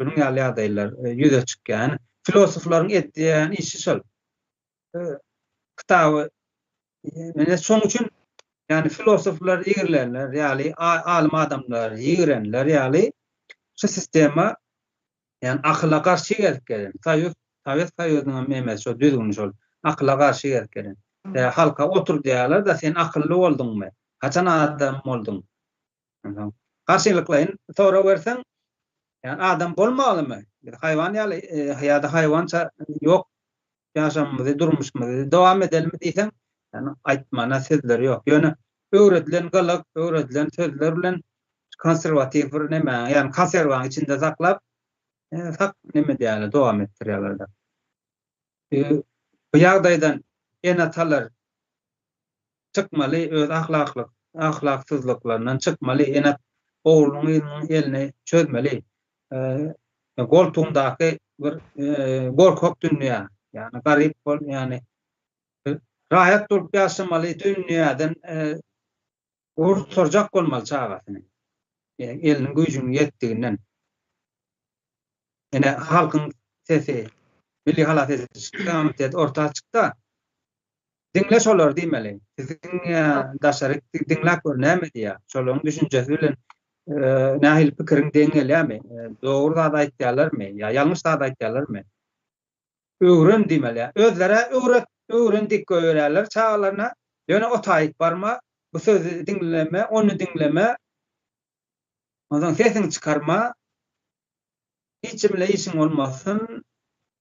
Bunuň ýaly-ýagdaýlar ýüze çykýan filosoflaryň etdiýän işi şol. Kitaby mene şoň üçin yani filosoflar ýigirlerler, ýaly alim adamlar ýigirenler, ýaly şu sistema yani akla karşı gelýän. Sovet Soýuzynyň memesi şo düzgün şol. Akla karşı gelýän. Halka otur diýerler da sen akıllı bolduňmy? Haçan adam boldun? Karşılıklaýyn, sonra bersen Yani adam bolmalymy? Haywan ýaly ýa-da haywança ýok, ýaşamymyzy, durmuşymyzy dowam edelimi diýsen, yani aýtmana sözleri ýok. Ýöne öwretilen galyk, öwretilen sözler bilen konserwatyw bir näme, yani konserwaň içinde saklap, sak näme diýýärler, dowam etdirýärler da. Bu ýagdaýdan enatalar çykmaly, öz ahlaksyzlyklaryndan çykmaly, enat oglunyň eline çözmeli. Goltuňdaky bir gorkak dünýä, yani garyp bol, yani rahat durup ýaşamaly dünýäden urturjak bolmaly çagatyny. Eliniň güýjüniň ýetdiginden. Ene halkyň sesi, milli halat sesi ortaga çykda. Dinle şolar diýmeli. Siziň daşaryk dinläp görnäme diýär. Şolaryň düşünjesi bilen nähil pikiriň deňelýärmi? Dogry zat aýtýarlarmy? Ýa ýalňyş zat aýtýarlarmy? Öwren diýmeli. Özlere öwrendik göýerler çağlaryna. Ýöne o taýyp barma, bu sözi dinleme, onu dinleme. Ondan sesini çıkarma. Hiçbir işin olmasın.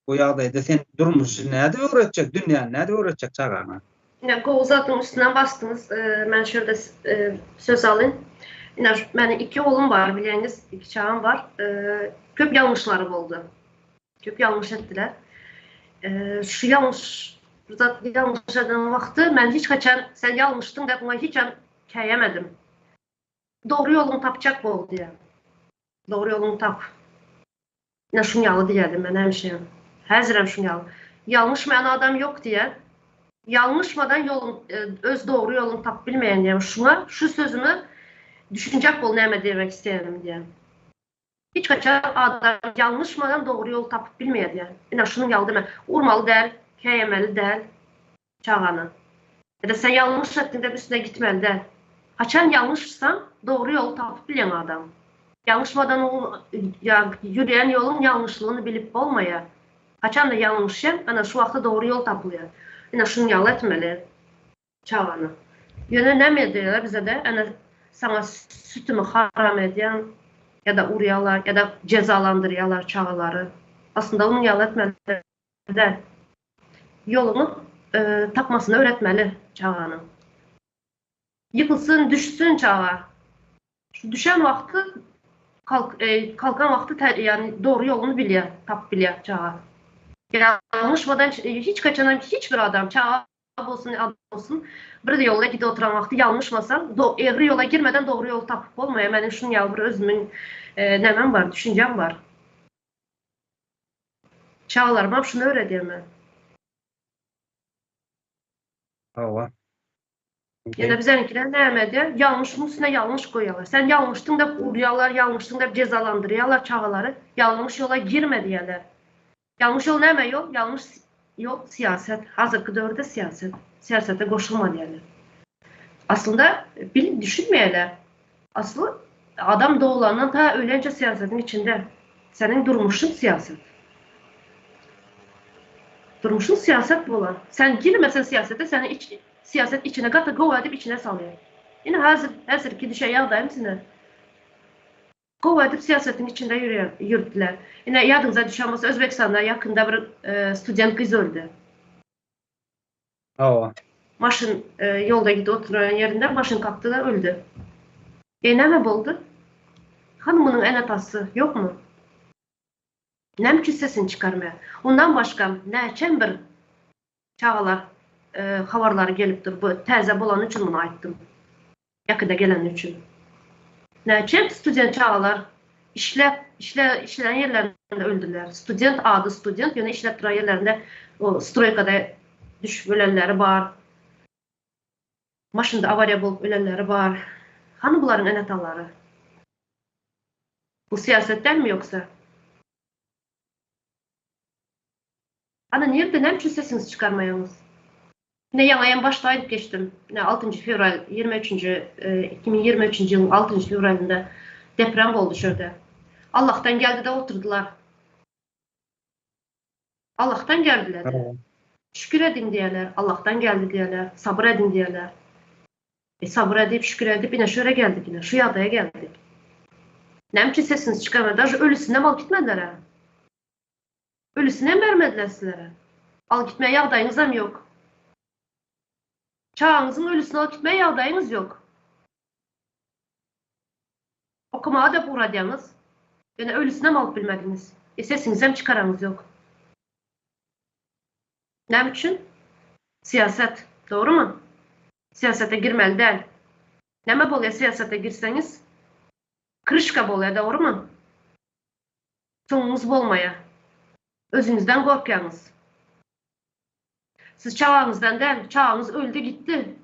Bu ýagdaýda sen durmuş näde öwretjek, dünýä näde öwretjek çağana? Yani Gowzat'ın üstüne bastınız. Ben şurada söz alayım. Yani benim 2 oğlum var, bileniz 2 çağım var. Köp yanlışları oldu. Köp yanlış ettiler. Şu yanlış eden vakti ben hiç kaçan sen yanlıştın da buna hiç keyemedim. Doğru yolunu tapacak bu oldu ya. Doğru yolunu tap. Ne şunu yalı diyelim ben hemşehrim. Hazırım şunu yalı. Yanlışmayan adam yok diye. Yanlışmadan yolun, öz doğru yolunu tap bilmeyen diye. Şuna şu sözümü düşünecek ol neyme demek isteyelim diye. Hiç kaçan adam yanlışmadan doğru yol tapıp bilmeye diye. Yine şunu yalı deme. Urmalı der, keyemeli der, çağanı. Ya da sen yanlış ettin de üstüne gitmeli der. Haçan yanlışsan doğru yolu tapıp bilen adam. Yanlışmadan o yürüyen yolun yanlışlığını bilip olmaya. Haçan da yanlışyan, ana şu vakti doğru yol tapılıyor. Yine şunu yalı etmeli, çağanı. Yine ne mi ediyorlar bize de? Yani sana sütümü haram ediyen ya da uğrayalar ya da cezalandırıyorlar çağaları. Aslında onun yalı etmeli de yolunu tapmasını öğretmeli çağanın. Yıkılsın, düşsün çağa. Şu düşen vakti kalkan vakti yani doğru yolunu biliyor, tap biliyor çağa. Yanlışmadan hiç kaçanan hiçbir adam çağa olsun, adam olsun bir de yola gidip oturan vakti yanlışmasan eğri yola girmeden doğru yol tapıp olmuyor. Benim şunun yavru özümün nemem var, düşüncem var. Çağlarıma şunu öğretiyorum ben. Hava. Yani bizimkiler ne emedi? Yanlışın üstüne yanlış koyuyorlar. Sen yanlıştın da vuruyorlar, yanlıştın da cezalandırıyorlar çağaları. Yanlış yola girme diyorlar. Yanlış yol ne yol? Yanlış yol siyaset. Hazırki dövrde siyaset. Siyasete koşulma diyorlar. Aslında düşünmeyeler. Aslında adam doğulandan ta ölence siyasetin içinde. Senin durmuşun siyaset. Durmuşun siyaset bu olan. Sen girmesen siyasete seni siyaset içine katı gov edip içine salıyor. Yine hazır ki düşe yağdayım size. Gov edip siyasetin içinde yürüdüler. Yine yadınıza düşen Özbekistan'da yakında bir student kız öldü. Maşın yolda gitti oturan yerinde maşın kalktı da öldü. Ne mi oldu? Hanımının en atası yok mu? Ne mi sesini çıkarmaya? Ondan başka ne için bir çağalar havarları gelipdir. Bu təzə bolan üçün bunu aytdım. Yakında gelen üçün. Ne için? Student çağalar işleyen yerlerinde öldüler. Student adı student. Yani işlettiren yerlerinde o stroykada düşüp ölenleri var. Maşında avariya bulup ölenleri var. Hani bunların en ataları? Bu siyasetten mi yoksa? Ana nerede ne için sesinizi çıkarmayınız? Ne yanayım başta ayıp geçtim. 6. Fevral 2023 yılın 6. fevralinde deprem oldu şurada. Allah'tan geldi de oturdular. Allah'tan geldiler de. Şükür edin diyorlar. Allah'tan geldi diyorlar. Sabır edin diyorlar. Sabır edip şükür edip yine şöyle geldik yine. Şu yadaya geldik. Näme üçin sesiniz çıkarmadı? Daş ölüsüne al gitmediler ha. Ölüsüne vermediler sizlere. Al gitmeye yağdayınız hem yok. Çağınızın ölüsüne al gitmeye yağdayınız yok. Okumaya da uğradığınız. Yani ölüsüne mi alıp bilmediniz? Sesiniz hem çıkaranız yok. Näme üçün? Siyaset. Doğru mu? Siyasete girmeli değil. Näme bolýar siyasete girseniz? Kırışka bolýar, doğru mu? Soňuňyz bolmaýar. Özüňizden gorkýaňyz. Siz çağınızdan değil, çağınız öldü gitti.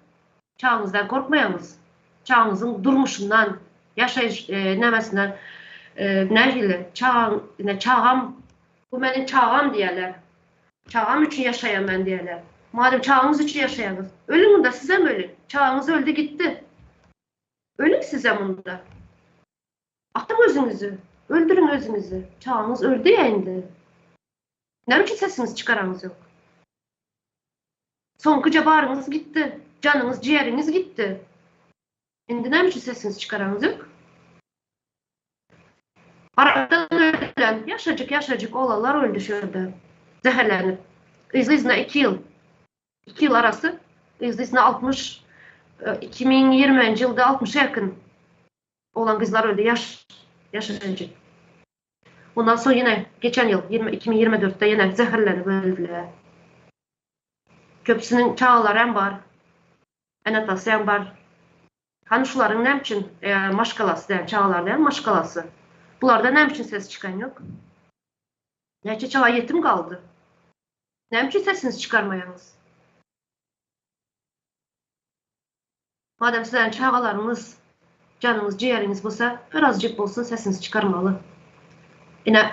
Çağınızdan korkmayanız. Çağınızın durmuşundan, yaşayış nemesinden, nerede? Çağım, bu benim çağım diyorlar. Çağım için yaşayan ben diyorlar. Madem çağınız için yaşayanız, ölün da size mi ölün? Çağınız öldü gitti. Ölün size bunda. Atın özünüzü, öldürün özünüzü. Çağınız öldü ya indi. Ne için sesiniz çıkaranız yok? Sonkuca barınız gitti. Canınız, ciğeriniz gitti. Şimdi ne için sesiniz çıkaranız yok? Aradan ölen, yaşacık oğlanlar öldü şöyle. Zehirlenip. İzle 2 yıl. 2 yıl arası. İzle 60, 2020 yılda 60'a yakın olan kızlar öldü. Yaşacık. Ondan sonra yine geçen yıl 2024'te yine zehirlenip öldüler. Köpsünün çağları hem var. Enatası hem var. Hani şuların ne için maşkalası değil, çağlar değil, maşkalası. Bunlarda ne için ses çıkan yok? Ne için çağa yetim kaldı? Ne için sesiniz çıkarmayanız? Madem sizlerin çağalarınız, canınız, ciğeriniz olsa, birazcık olsun sesiniz çıkarmalı. Yine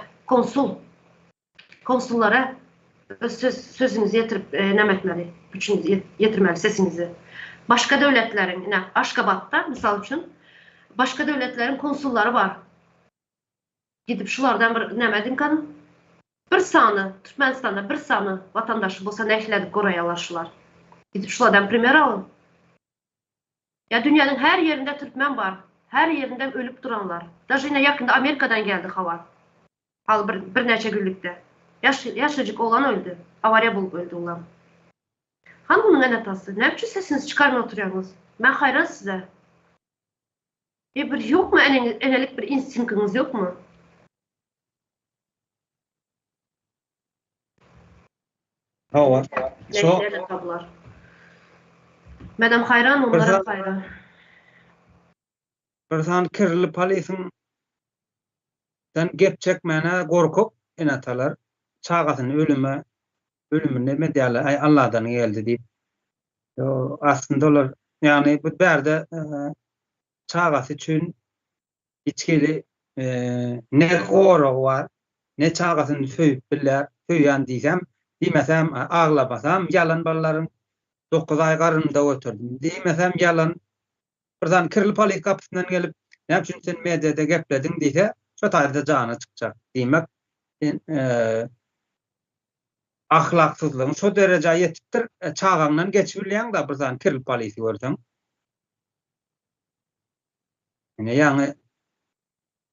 konsullara sözünüzü yetirip nemetmeli, gücünüzü yetirmeli sesinizi. Başka devletlerin, yine Aşgabat'ta misal için, başka devletlerin konsulları var. Gidip şulardan bir nemedim kanın. Bir sanı, Türkmenistan'da bir sanı vatandaşı bolsa nehledip koruyalar şular. Gidip şulardan primer alın. Ya dünyanın her yerinde Türkmen var. Her yerinden ölüp duranlar. Daha yine yakında Amerika'dan geldi havar. Hal bir neçe günlükte. Yaşacık olan öldü. Avariya bulup öldü olan. Han bunun enatası. Ne için sesiniz çıkarma oturuyorsunuz? Ben hayran size. Bir yok mu enelik bir instinktiniz yok mu? Hava. Neylerle tablar. Madem hayran onlara hayran. Birsan kirli polisin dan gep çekmene gorkup enatalar çağatın ölümüne me diýerler, ay Allah'dan geldi diýip. Yo aslında olar yani bu berde çağatı üçin içkili ne goro var, ne çağatın söýüp biller, söýýän diýmesem ağlabasam yalan balalarım 9 ay garynda ötürdüm. Diýmesem yalan birden kirli polis kapısından gelip ne üçin sen medyada gepledin diýse, şu taýda jana çykjak diýmek ahlaksızlygyň şu derejeye ýetipdir. Çağaňdan geçip bilýän da birden kirli polisi görseň. Yani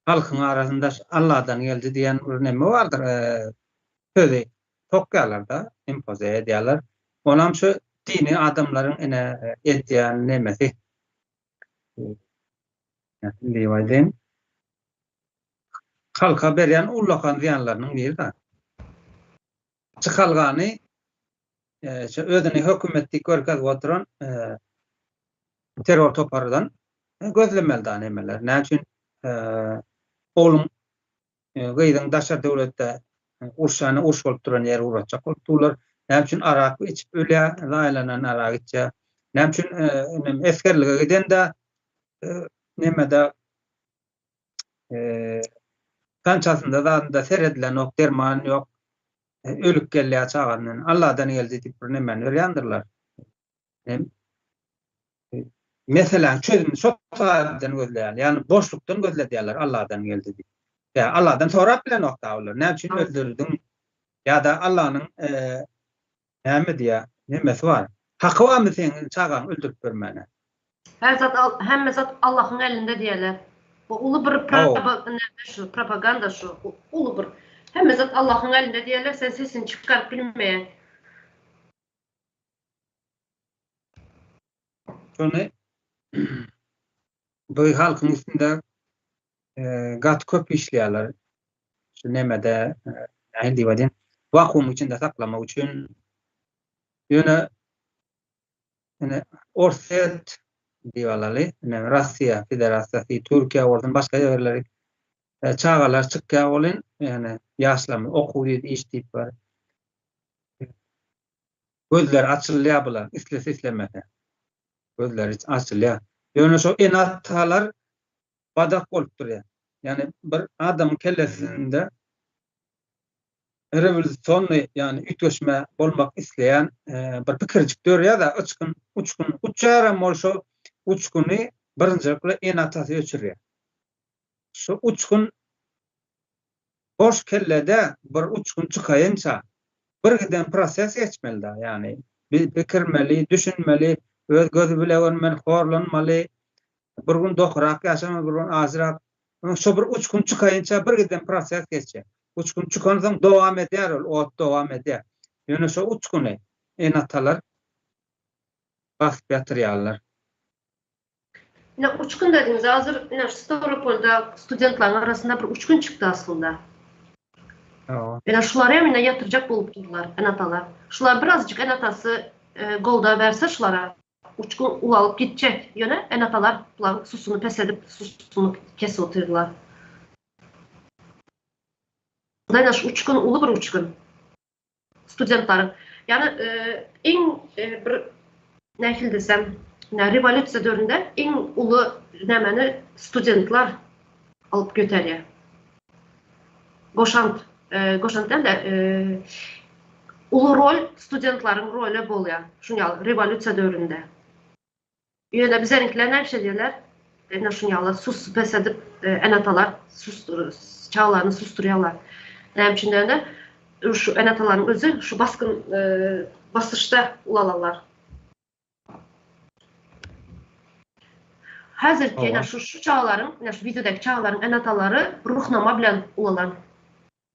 halkyň arasynda Allah'dan geldi diýen bir neme bardyr. Sözi tokýarlarda empoze edýärler. Onam şu dini adamlaryň ene edýän nemesi. Diýýärdim. Halka berýän ullakan diýenleriniň biri da. Çıkalgany özüni hökümetlik görkezip oturan terör topardan gözlemeli da nemeler. Ne üçün oğlum gıydan daşar devlette urşany urş bolup duran ýer uğraçak bolupdylar. Ne üçün arak içip ölýär, aýlanan arak içýär. Ne üçün eskerlige giden de nemede kançasında da seredilen ok, derman yok. Ölüp gelýär çağanyň Allah'dan geldi diýip bir nemeni berýändirler. Mesela çözümü sokakdan gözleyen, yani boşluktan gözlediyorlar Allah'dan geldi diye. Ya Allah'dan sonra bile nokta olur. Ne için öldürdün? Ya da Allah'ın ne diye nemesi var. Hakkı var mı senin çağın öldürüp vermene? Her zat Allah'ın elinde diyorlar. Bu ulu bir propaganda şu. Ulu bir. Hem zat Allah'ın elinde diyorlar, sen sesini çıkarıp bilmeyen. Şonu bu halkın üstünde gat köp işliyorlar. Şu nemede hindi vadin vakum içinde saklama için yine Orset diyorlar. Rusya Federasyonu, Türkiye oradan başka yerleri çağalar çıkıyor olan yani yaşlama okuyor iş deyip var. Gözler açılıyor bular. İslese islemese. Gözler açılıyor. Yani şu enatalar badak olup duruyor. Yani bir adamın kellesinde revolüsyonlu yani ütköşme olmak isteyen bir pikircik diyor da uçkun uçaram ol şu uçkunu birinci enatası öçürüyor. Şu uçkun boş kellede bir uçkun çıkayınca bir giden proses geçmeli da yani bir fikirmeli, düşünmeli, öz gözü bile görmeli, horlanmalı, bir gün dokurak yaşama, bir gün azırak. Şu bir uçkun çıkayınca bir giden proses geçecek. Uçkun çıkandan devam eder, o devam eder. Yani şu uçkunu enatalar basıp yatırıyorlar. Yine uçkun dediğiniz hazır yine Stavropol'da studentların arasında bir uçkun çıktı aslında. Yani şuları yine yatıracak bulup durdular enatalar. Şular birazcık enatası golda verse şulara uçkun ulalıp gidecek yöne enatalar susunu pes edip susunu kesip oturdular. Yine şu uçkun ulu bir uçkun studentların. Yani en bir ne desem revolüsiya dövründe en ulu nemeni studentlar alıp götürüyor. Goşant'tan da ulu rol studentların rolü boluyor. Şunyalı revolüsiya dövründe. Yine bizerinkiler ne şey diyorlar? Şunyalı sus pes edip enatalar çağlarını susturuyorlar. Hemçinden de şu enataların özü şu baskın basışta ulalarlar. Hazırki yine şu çağların, yine şu videodaki çağların enataları ruhnama bilen ulalan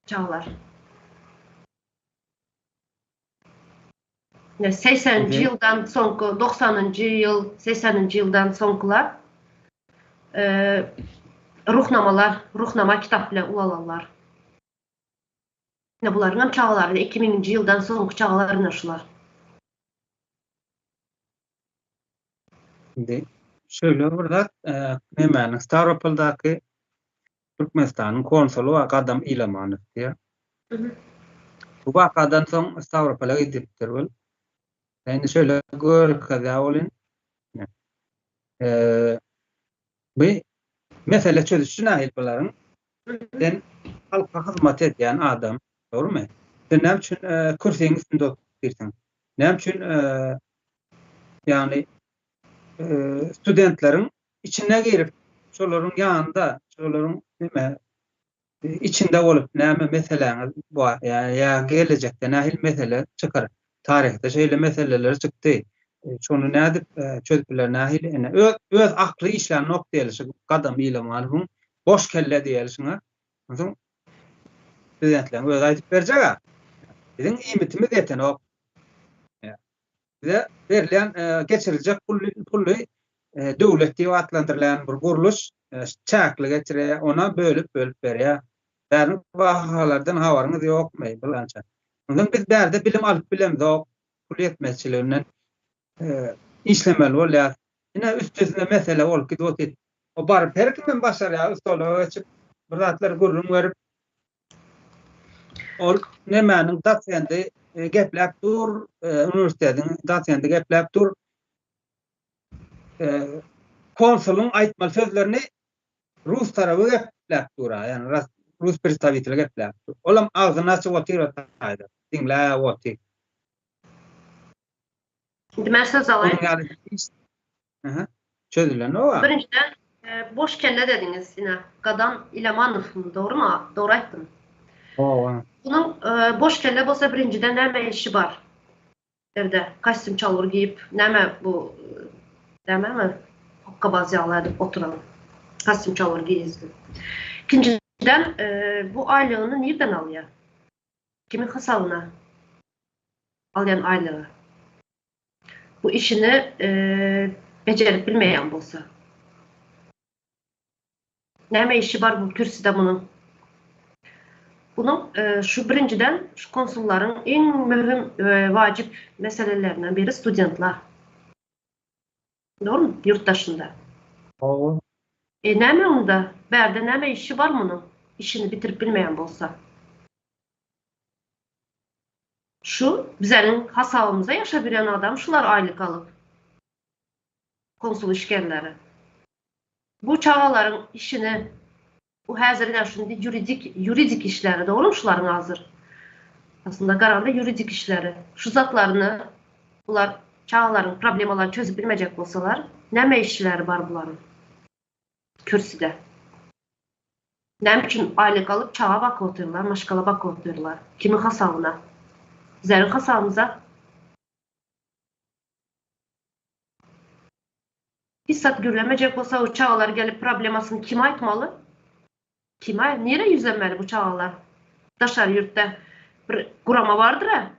çağlar. Yani 80. yıldan sonku, 90. yıl, 80. yıldan sonkular ruhnama kitap bilen ulalanlar. Yani bunların çağları 2000. yıldan sonku çağlarına şular. Şöyle burada hemen Stavropol'daki Türkmenistan'ın konsolu ve adam ilamanı diye. Bu vakadan son Stavropol'a gidiptir ol. Yani şöyle görkada olun. Bir mesele çözüşüne ait bunların. Sen halka hizmet eden adam, doğru mu? Sen ne için kürsünün üstünde oturursun? Ne için yani studentlerin içine girip şoların yanında, şoların içinde olup näme meseleler var ya gelecekte nähil mesele çıkar. Tarihte şeýle meseleler çykdy. Şonu nädip çözüpler nähil öz akly işler noktaýalyşy gadam ilam alhum boş kelle diýersiňe. Soň studentler öz aýdyp berjek. Bizim imitimiz eten ok. Bize verilen geçirilecek pullu döwlet diýip adlandyrılan bir guruluş çäkli geçire ona bölüp berýär. Yani bahalardan havarınız yokmay bilança. Ondan biz derde bilim alıp bilem de pul yetmezçiliğinden işlemeli ol ya. Yine üstüne mesele ol ki o barıp her kimin başar ya ustalığı açıp bıraklar gururum verip ol nemenin datsende geplep dur üniversitenin datsende geplep dur konsolun aytmal sözlerini Rus tarafı geplep dur yani Rus представители geplep. Olam ağzını açıp oturuyor tayda. Dinle otur. Demek söz alayım. Çözülen o var. Birinciden boş kelle dediniz yine. Gadan İlemanov doğru mu? Doğru ayttım. Bunun boş kelle bolsa birinciden näme işi var? Evde kostyum çalır giyip näme bu dememe hokkabaz ýagladyp oturan. kostyum çalar giyizdi. İkinciden bu aylığını nereden alıyor? Kimin hesabına alayan aylığı? Bu işini becerip bilmeyen bolsa. Näme işi var bu kürsüde bunun? Bunun şu birinciden şu konsulların en mühim vacip meselelerinden biri studentlar. Doğru mu? Yurttaşında. O Näme onda? Berde näme işi var bunun? İşini bitirip bilmeyen bolsa. Şu bizlerin hasabımıza yaşa bilen adam şular aylık alıp konsul işgərləri. Bu çağaların işini bu hazırda şimdi yuridik işleri doğru mu şuların hazır? Aslında qaranda yuridik işleri. Şu zatlarını bunlar çağaların problemalarını çözüp bilmeyecek olsalar näme işçileri var bunların? Kürsüde. Näme üçün aylık alıp çağa bak otururlar, maşkala bak otururlar. Kimin hasabına? Bizlerin hasabımıza. Hissat gürlemeyecek olsa o çağalar gelip problemasını kime aytmalı? Kime? Nere yüzlenmeli bu çağalar? Daşar yurtta bir kurama vardır ha?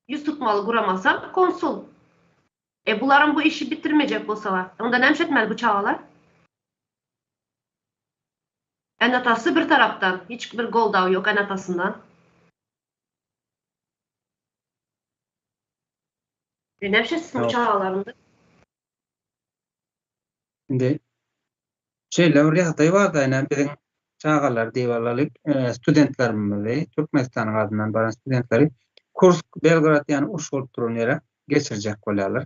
Yüz tutmalı kuramasa konsul. Bunların bu işi bitirmeyecek olsalar. Onda näme etmeli bu çağalar? Anatası bir taraftan. Hiçbir gol dağı yok anatasından. Näme etsin bu çağalarında? şimdi şeyle oraya hatay var da yani bizim çağalar diyorlarlık studentlerimiz Türkmenistan adından baran studentleri kurs Belgrad yani uç olup durun yere geçirecek kolaylar.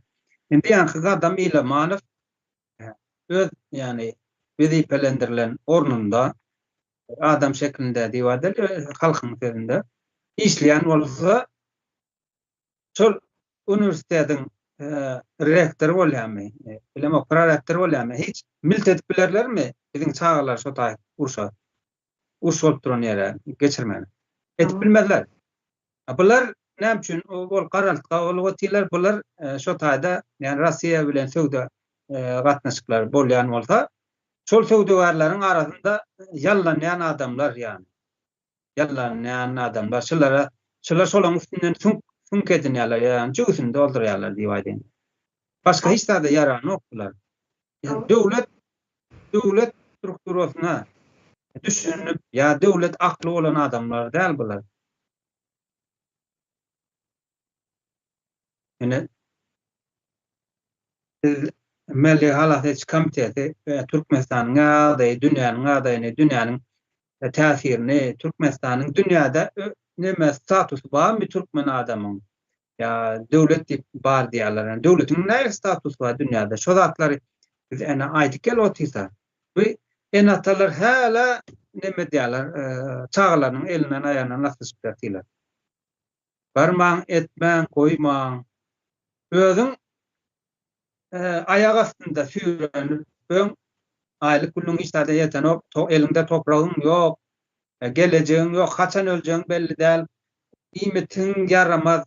Şimdi yankı adam ile manıf öz yani vazifalendirilen ornunda adam şeklinde diyorlar halkın üzerinde işleyen olsa şol üniversitetin rektörü bolýarmy? Bilen okura rektör bolýarmy? Hiç milt edip bilerlermi? Bizim çağalar şotay urşa. Urş bolup duran ýere geçirmeli. Edip bilmezler. Bular näme üçin bol garaltga ol wagtlar bular şotayda yani Russiýa bilen söwde gatnaşyklar bolýan bolsa, şol söwdegarlaryň arasynda ýallanýan adamlar yani. Ýallanýan adamlar şolar şolaň üstünden sunk edinýärler ýa-ni jügüsini doldurýarlar diýip aýdyn. Başga hiç zada ýarany oklar. Döwlet strukturasyna düşünüp ýa döwlet akly bolan adamlar däl bular. Ene Milli Halat Komiteti Türkmenistanyň ýa-da dünýäniň ýa-da dünýäniň täsirini Türkmenistanyň dünýäde näme statusy barmy türkmen adamyň ya döwlet dip bar diýerler. Yani döwletiň näme statusy bar dünýäde? Şo zatlary biz ene aýdyp gelýärsa, we enatalar hala näme diýerler? Çağlaryň elinden aýandan nasıl süpürýärler. Barmaň etmäň, goýmaň. Özüň aýag astynda süýrenip, öň aýlyk günüň işlerde ýeten elinde topragyň ýok, geleceğin ýok, haçan öljegiň belli däl, iýmetiň yaramaz,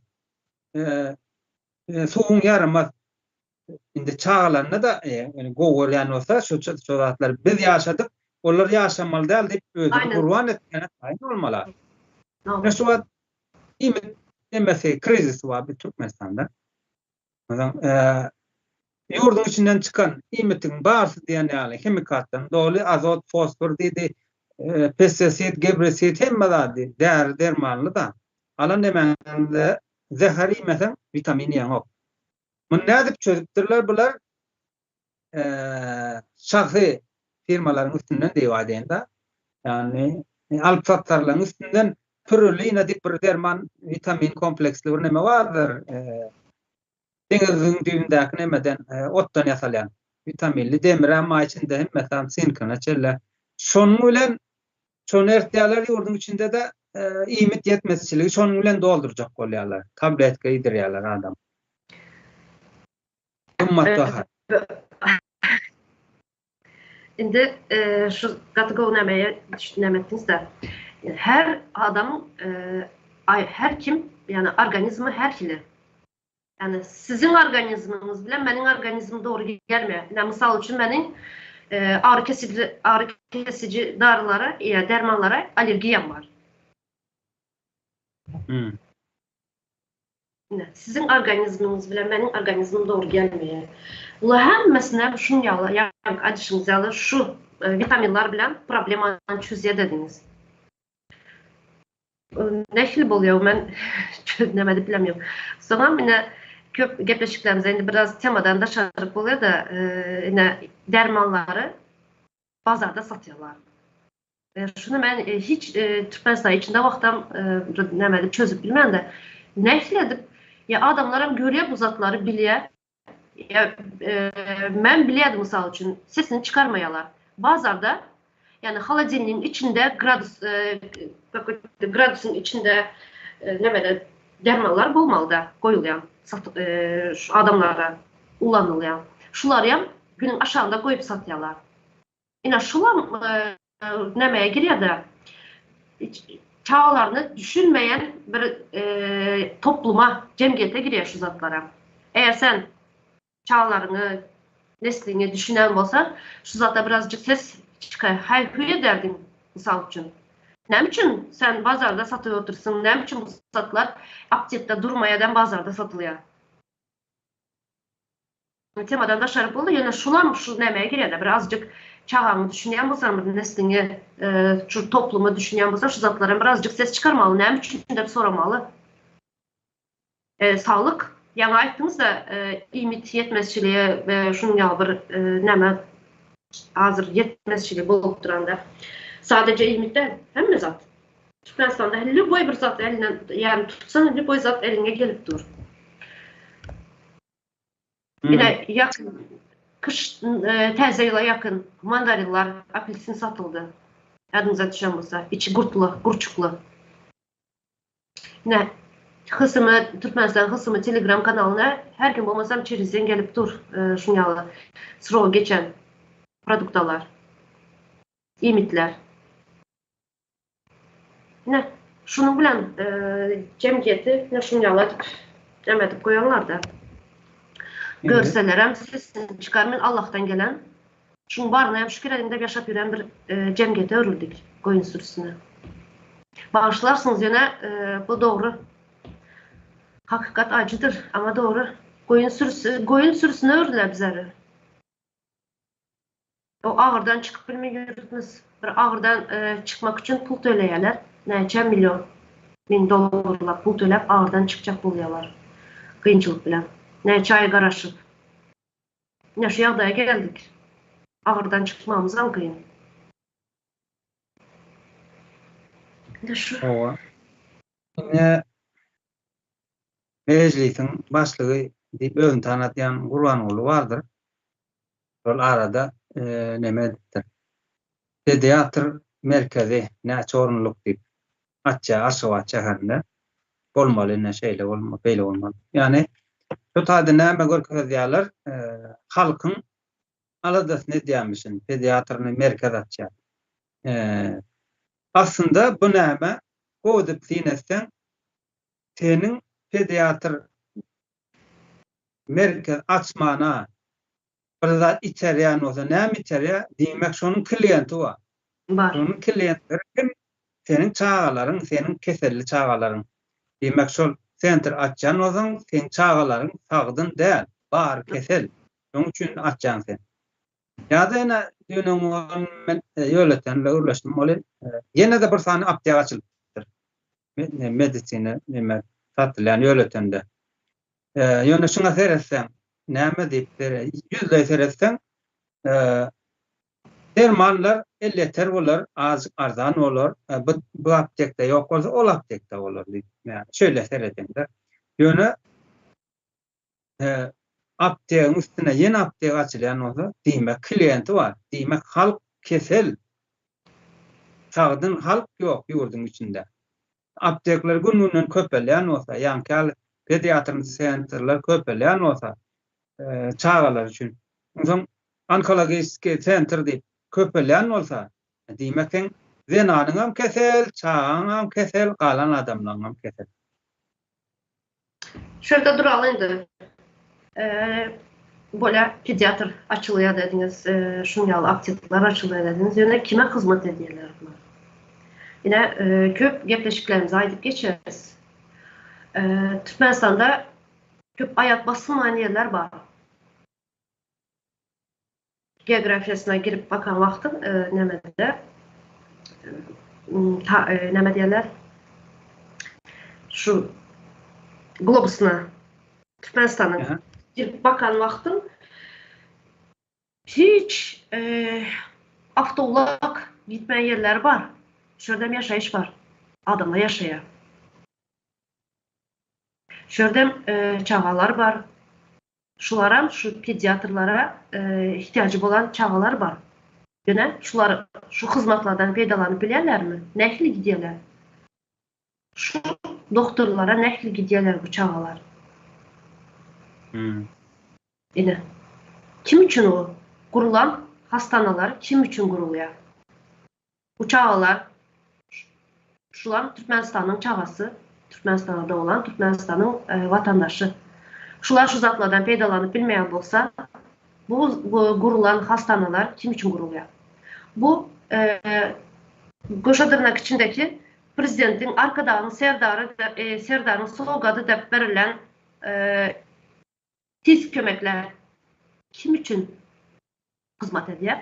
suwuň yaramaz. Indi çağlarına da gowur ýany bolsa, şu zatlar biz ýaşadyk, olar ýaşamaly däl diýip özüni gurban etmeli aýyn bolmaly. Şu wagt iýmet demesi krizis bar bir Türkmenistanda. Ýurdun içinden çıkan iýmetiň barsy diýen ýaly hemikatdan doly azot, fosfor diýdi, pestisit, gebresit hemme zady däri dermanly da. Alan demende zehari mesel vitamin ýok. Bunu nädip çözüpdirler bular? Şahsy firmalaryň üstünden diýip aýdynda. Yani alpsatlarlaryň üstünden türli nädip bir derman, vitamin kompleksli bir näme bardyr. Deňiziň dibindäki nämeden otdan ýasalýan vitaminli demir ama içinde hem mesela sinkana çelle. Şonuň bilen şo nertýalar ýurdun içinde de iýmet ýetmezçiligi şonuň bilen doldurjak bolýarlar. Tabletka ýedirýärler adam. Ummatda. Indi şu gatygo nämeýe düşünemetdiňizde her adam her kim yani organizmi her kili Yani sizin organizminiz bilen benim organizmim doğru gelmiyor. Yani misal için benim ağrı kesici darılara, ya dermanlara alerjiyem var. Sizin organizminiz bilen benim organizmim doğru gelmiyor. Bunlar hemmesine şunu yalı, yani adışınız yalı şu vitaminler bilen problemanı çözüye dediniz. Ne film oluyor ben çözünemedi bilemiyorum. Sonra yine köp gepleşiklerimize indi biraz temadan da şarkı oluyor da yine dermanları bazarda satıyorlar. Şunu ben hiç Türkmenistan içinde vaxtam deməli çözüp bilmem de ne edip ya adamlar hem görüyor bu zatları biliyor. Ya ben biliyordum misal için sesini çıkarmayalar. Bazarda yani холодильниğin içinde gradusun içinde deməli dermanlar bulmalıda koyulayan şu adamlara ulanılayan. Şular ya günün aşağında koyup satıyorlar. Yine şular nemeye giriyor da çağlarını düşünmeyen bir topluma, cemiyete giriyor şu zatlara. Eğer sen çağlarını, neslini düşünen olsan, şu zata birazcık ses çıkar. Hayhuya derdin misal için. Ne için sen bazarda satıyor otursun? Ne için bu satlar aptekte durmayadan bazarda satılıyor? Temadan da şarap oldu. Yani şular şu nemeye giriyor da birazcık çağını düşünen olsan, neslini, şu toplumu düşünen olsan, şu zatlara birazcık ses çıkarmalı. Ne için de bir soramalı. Sağlık. Yani aytdınız da ümit yetmezçiliğe ve şunun yalı bir neme hazır yetmezçiliği bulup duranda. Sadece ümit değil, hem de zat. Türkmenistan'da helli boy bir zat elinden, yani tutsan helli boy zat eline gelip dur. Yine yakın, kış teze yıla yakın mandarinlar, apelsin satıldı. Adınıza düşen olsa, içi gurçuklu. Yine Türkmenistan Hısımı Telegram kanalına her gün olmasam çerizden gelip dur şunyalı sıra geçen produktalar, imitler. Ne? Şunu bilen cemiyeti ne şunyalı demedik koyanlar da görselerem sesini çıkarmayın Allah'tan gelen şunun barına hem şükür elinde yaşap yüren bir cemiyete örüldük koyun sürüsüne. Bağışlarsınız yine bu doğru. Hakikat acıdır ama doğru. Koyun sürüsüne ördüler bizleri. O ağırdan çıkıp bilmiyoruz. Bir ağırdan çıkmak için pul töleyenler. Neçe milyon, $1000 pul tölep ağırdan çıkacak buluyorlar. Kıyınçılık bilen. Neçe ay qaraşıp. Ne şu yağdaya geldik. Ağırdan çıkmamızdan kıyın. Ne şu? Yine meclisin başlığı deyip ön tanıtyan Gurbanoğlu vardır. Sol arada nemedir? Pediatr merkezi ne çorunluk deyip aşıva çekerinde olmalı ne şeyle olmalı, böyle olmalı. Yani şu tadı neme görkezyalar halkın aladas ne diyemişsin pediatrını merkez açacak. Aslında bu neme kodip sinesten senin pediatr merkez açmana burada içeriyen olsa ne içeriye demek şunun kliyenti var. Şunun kliyentleri kim? Senin çağaların, senin keselli çağaların. Demek şol center açan olsan senin çağaların sağdın değil. Var kesel. Onun için açan sen. Ya da yine dünümün yönetenle uğraştım olay. Yine de bir tane aptek açılıptır. Medisine satılan yönetende. Yani şuna seyretsen, neyme deyip yüzde seyretsen, dermanlar 50 ter olur, az arzan olur. Bu aptekte yok olsa ol aptekte olur. Yani şöyle seyretende. Yani apteğin üstüne yeni aptek açılan olsa, demek kliyenti var. Demek halk kesel. Sağdın halk yok yurdun içinde. Aptekler gününün köpeleyen olsa, yani pediatrın centerler köpeleyen olsa, çağalar için. Ondan onkologist center deyip köpeleyen olsa, demekten zenanın hem kesel, çağın hem kesel, kalan adamların hem kesel. Şurada duralıydı. Böyle pediatr açılıyor dediniz, şunyalı aktiviteler açılıyor dediniz. Yine kime hizmet ediyorlar bunlar? Yine köp gepleşiklerimize aydıp geçeriz. Türkmenistan'da köp ayak basılmayan yerler var. Geografiyasına girip bakan vaktim Nemedi'de Nemediyeler şu globusuna Türkmenistan'ın girip bakan vaktim hiç avtolak gitmeyen yerler var. Şurada yaşayış var. Adamla yaşaya. Şurada çağalar var. Şulara, şu pediatrlara ihtiyacı olan çağalar var. Yine şular, şu hizmetlerden faydalanıp bilirler mi? Nehli gidiyorlar. Şu doktorlara nehli gidiyorlar bu çağalar. Yine. Kim için o? Kurulan hastaneler kim için kuruluyor? Bu çağalar, şular Türkmenistan'ın çağası, Türkmenistan'da olan Türkmenistan'ın vatandaşı. Şular şu zatlardan faydalanıp bilmeyen olsa, bu kurulan hastaneler kim için kuruluyor? Bu Goşadırnak içindeki prezidentin arkadan Serdar'ın slogadı da verilen tiz kömekler kim için hizmet ediyor?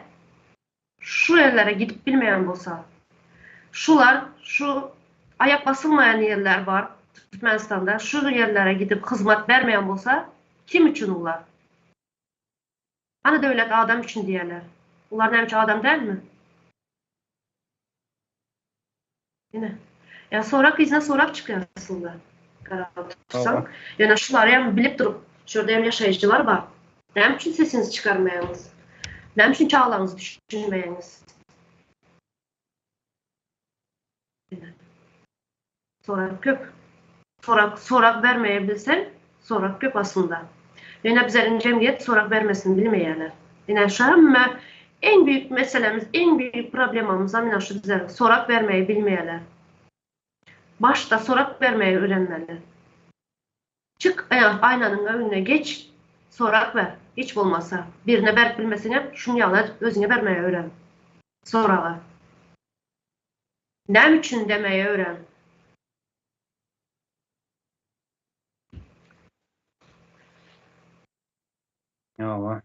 Şu yerlere gidip bilmeyen olsa, şular, şu ayak basılmayan yerler var Türkmenistan'da, şu yerlere gidip hizmet vermeyen olsa kim için ular? Hani devlet adam için diyorlar. Ular ne için adam değil mi? Yine. Ya sorak izine sorak çıkıyor aslında. Karartırsan. Yani şuları hem bilip durup şurada hem yaşayıcılar var. Ne için sesinizi çıkarmayınız? Ne için çağlarınızı düşünmeyiniz? Sorak köp. Sorak vermeyebilsen sorak köp aslında. Yani bizlerin cemiyet sorak vermesini bilmeyenler. Yani şu an en büyük meselemiz, en büyük problemimiz şu bizler sorak vermeyi bilmeyenler. Başta sorak vermeyi öğrenmeli. Çık aynanın önüne geç, sorak ver. Hiç olmazsa birine berk bilmesine şunu yalan özüne vermeyi öğren. Sorağı. Ne için demeyi öğren. Ya.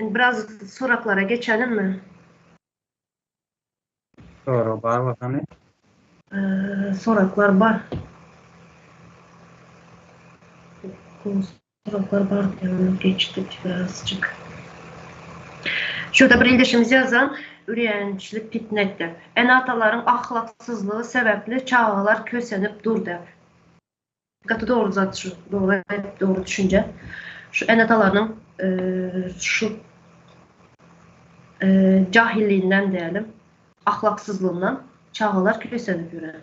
Biraz soraklara geçelim mi? Doğru, var bakanı. Soraklar var. Soraklar var. Yani geçtik birazcık. Şurada bir ildeşimiz yazan üreyençilik pitnettir. Enataların ahlaksızlığı sebeple çağalar kösenip dur der. Katı doğru zat şu. Doğru düşünce. Şu enataların şu cahilliğinden diyelim, ahlaksızlığından çağalar kösenip yürür.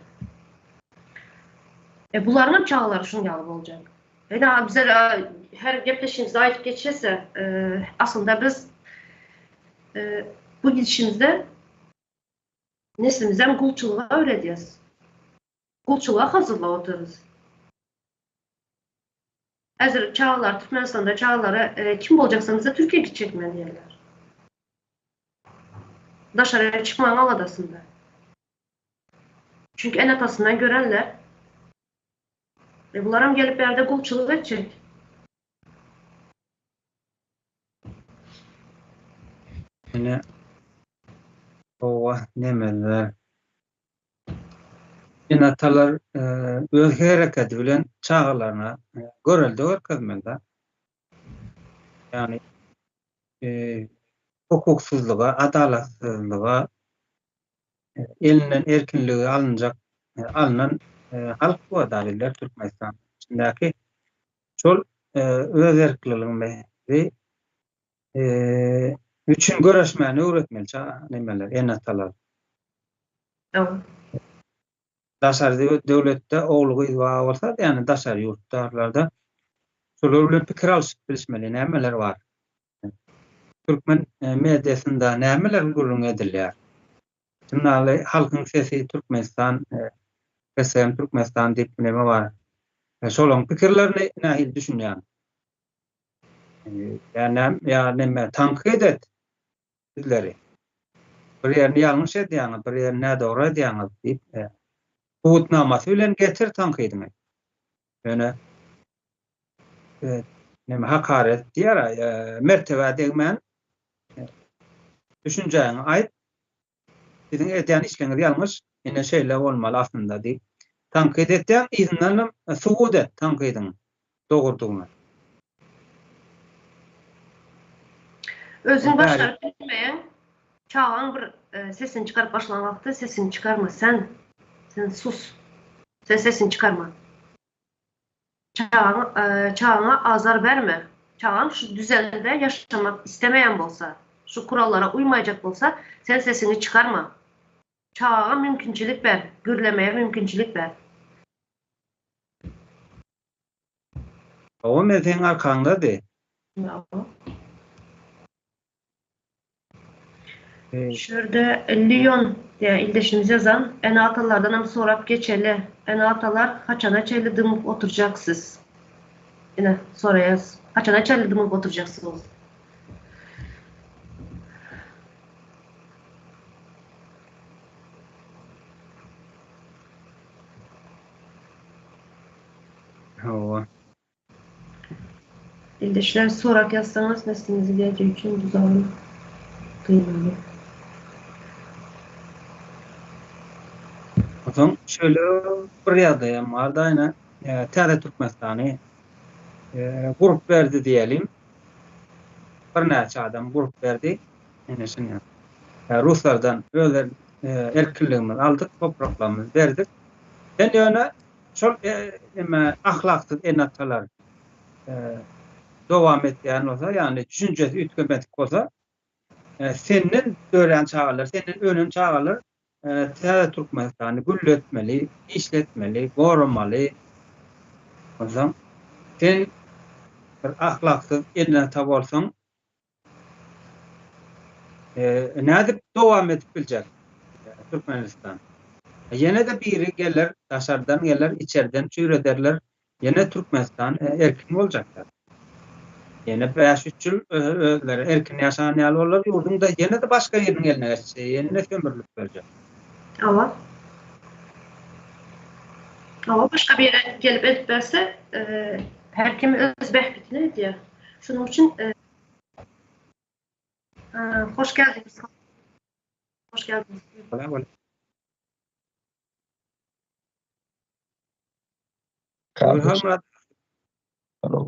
Bunların çağaları şunu yalıp olacak. Yani bize her gepleşimizde ait geçirse aslında biz bu gidişimizde neslimizden kulçuluğa öğreteceğiz. Kulçuluğa hazırla otururuz. Hazır çağlar, Türkmenistan'da çağlara kim olacaksanız da Türkiye gidecek mi diyorlar. Dışarıya çıkmanın aladasında. Çünkü en atasından görenler bunlar hem gelip yerde kulçuluk edecek. Yani o nemeler enatalar öz hareketi bilen çağlarına görelde örkezmeli. Yani hukuksuzluğa, adalatsızlığa, elinden erkinliği alınan halk bu adaylar Türkmenistan içindeki çol öz erkliğini ve üçün görüşmeni öğretmeli nemeler, enatalar. Evet. Daşar devlette oğluğu izva olsa da yani daşar yurtlarlarda şolar bilen pikir alışıp bilişmeli nemeler var. Türkmen medyasında nemeler gurrun edilýär. Şundaly halkyň sesi Türkmenistan Kesem Türkmenistan diýip neme bar. Şolaň pikirlerini nähil düşünýän. Yani neme tanqid edet bizleri. Bir ýerni ýalňyş edýäň, bir ýerni näde dogry edýäň diýip hutnamasy bilen getir tanqidini. Yani neme hakaret diýär, mertebe degmen düşünjäň aýt. Sizin edýän işleňiz ýalňyş, ine şeýle bolmaly aslında diýip tanqid etýän izinden subut et tanqidini dogurdygyny. Özün başaryp bilmeýän çağan bir sesini çıkarıp başlayan vakti sesini çıkarma. Sen sus. Sen sesini çıkarma. Çağına azar verme. Çağan şu düzende yaşamak istemeyen bolsa, şu kurallara uymayacak bolsa sen sesini çıkarma. Çağına mümkünçilik ver. Gürlemeye mümkünçilik ver. O metin arkanda de. Şurada Lyon diye ildeşimiz yazan en atalardan hem sorap geçeli. En atalar haçana çeli dımıp oturacaksınız. Yine sonra yaz. Haçana çeli dımıp oturacaksınız. Hava. İldeşler sorak yazsanız neslinizi diyeceği için düzenli kıymalı. Otan şöyle bir ýagdaýam bar da ýene Täze Türkmenistany grup berdi diýelim. Bir näçe adam grup berdi. Ene şunu. Ruslardan öler erkinligimizi aldyk, topraklarymyzy berdik. Ben ýöne şol ahlaksyz enatalar dowam etýän bolsa, ýani düşünjesi ütkemetik bolsa, senin dören çağalar, senin önün çağalar Täze Türkmenistany gülletmeli, işletmeli, gorumaly. Ozan sen bir ahlaksyz enata bolsaň nädip dowam edip biljek Türkmenistan. Yine de biri gelir, daşardan gelir, içeriden çüýrederler. Yine Türkmenistan erkin boljaklar. Yine 5-3 ýyl özleri erkin ýaşaýan ýaly bolar, ýurdunda yine de başga ýerine eline geçse, yine sömürlük berjek. Ama başka bir yere gelip edip verse her kim öz behbetine ediyor. Şunun için hoş geldiniz. Hoş geldiniz. Selamun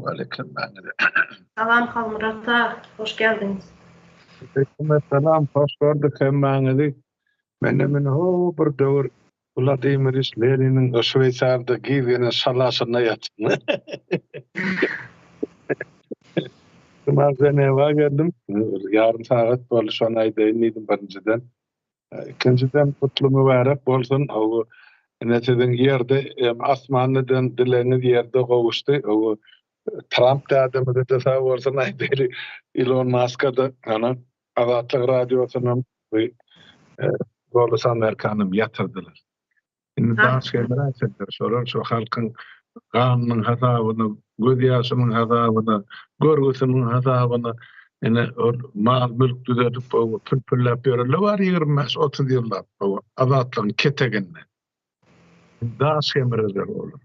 aleyküm. Salam Halmurat'a, hoş geldiniz. Selam, hoş gördük hemmeňizi. Menemin ho bir döwür Vladimir Lenin'in Şweýçarda giýene şalaşyna ýatdy. Mazene wa geldim. Yarım saat boluş şonayda indim birinciden. İkinciden kutlu mübarek bolsun. O neteden ýerde asmanydan dileňiz ýerde gowuşdy. O Trump da adamı da savursun aýdyry. Elon Musk'a da ana Azatlyk radiosynyň Golos Amerikanym ýatyrdylar. Indi daha şeyler açıklar. Sorar şu halkın kanunun hasabyny, göz ýaşymyň hasabyny, görgüsiniň hasabyny, ene mal mülk düzedip pülpüllep ýörler bar 25-30 ýyllar. Azatlygyň keteginde. Daha şeyler olur.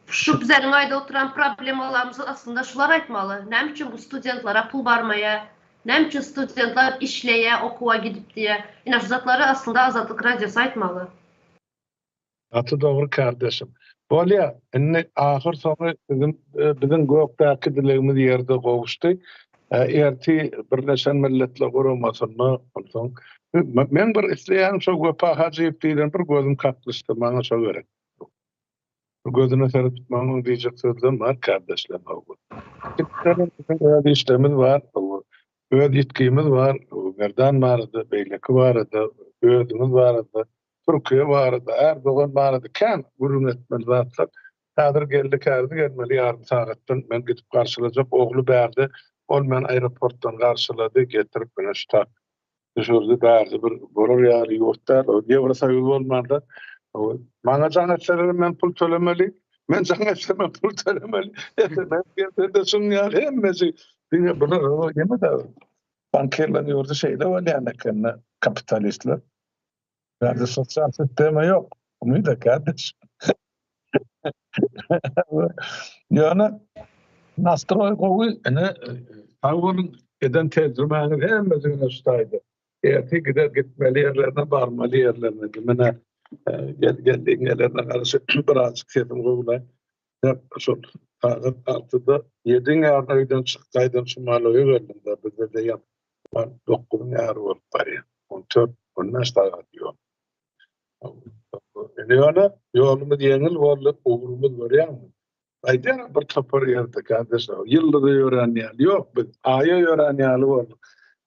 Şu bizlerin ayda oturan problemlarımızı aslında şular aytmalı. Ne için bu studentlara pul barmaya, ne için studentlar işleye, okuwa gidip diye. Yine şu zatları aslında Azatlyk radiosu aytmalı. Atı doğru kardeşim. Bolya, ahir sonu bizim gökdäki dilegimiz ýerde gowuşdy. Erti Birleşen Milletler Guramasyny bolsaň. Men bir isleýän şu Göpa Hajyp diýen bir gözüm katlaşdy, maňa şo gerek. Gözüne serip tutmamın diyecek sözlerim var kardeşler. Öyle işlerimiz var, öyle yetkimiz var, Merdan vardı, Beyleki vardı, Öğüdümüz vardı, Türkiye vardı, Erdoğan vardı, kan gurun etmeli zatlar. Kadir gelmeli yarım saatten ben gidip karşılayacak, oğlu berdi, olmayan aeroporttan karşıladı, getirip bana düşürdü, berdi, bir borur yarı yurtlar, o diye burası sayılı olmadı. Bana canetçilere men pul tölemeli. Men canetçilere pul tölemeli. Ben bir sunyal hemmesi. Dünya bunu yeme de. Bankerlerin yurdu şeyde var yani kendine kapitalistler. Yani sosyal sistemi yok. Bunu da kardeş. Yani nastroy koyu ne tavrın eden tecrübenin hemmesine ustaydı. Erti gider gitmeli yerlerine varmalı yerlerine. Bana geldiğin yerlerine karşı birazcık sedim koyulay. Hep şu tağıt altıda 7 yarına öden çıkaydım şu maloyu verdim da bize de yap. 9 yar var paraya. 14 15 tağıt yok. Yani yolumuz yengil varlık uğrumuz var ya. Aydan bir tapar yerde kardeşler. Yılda da öğreniyal yok. Biz aya öğreniyal var.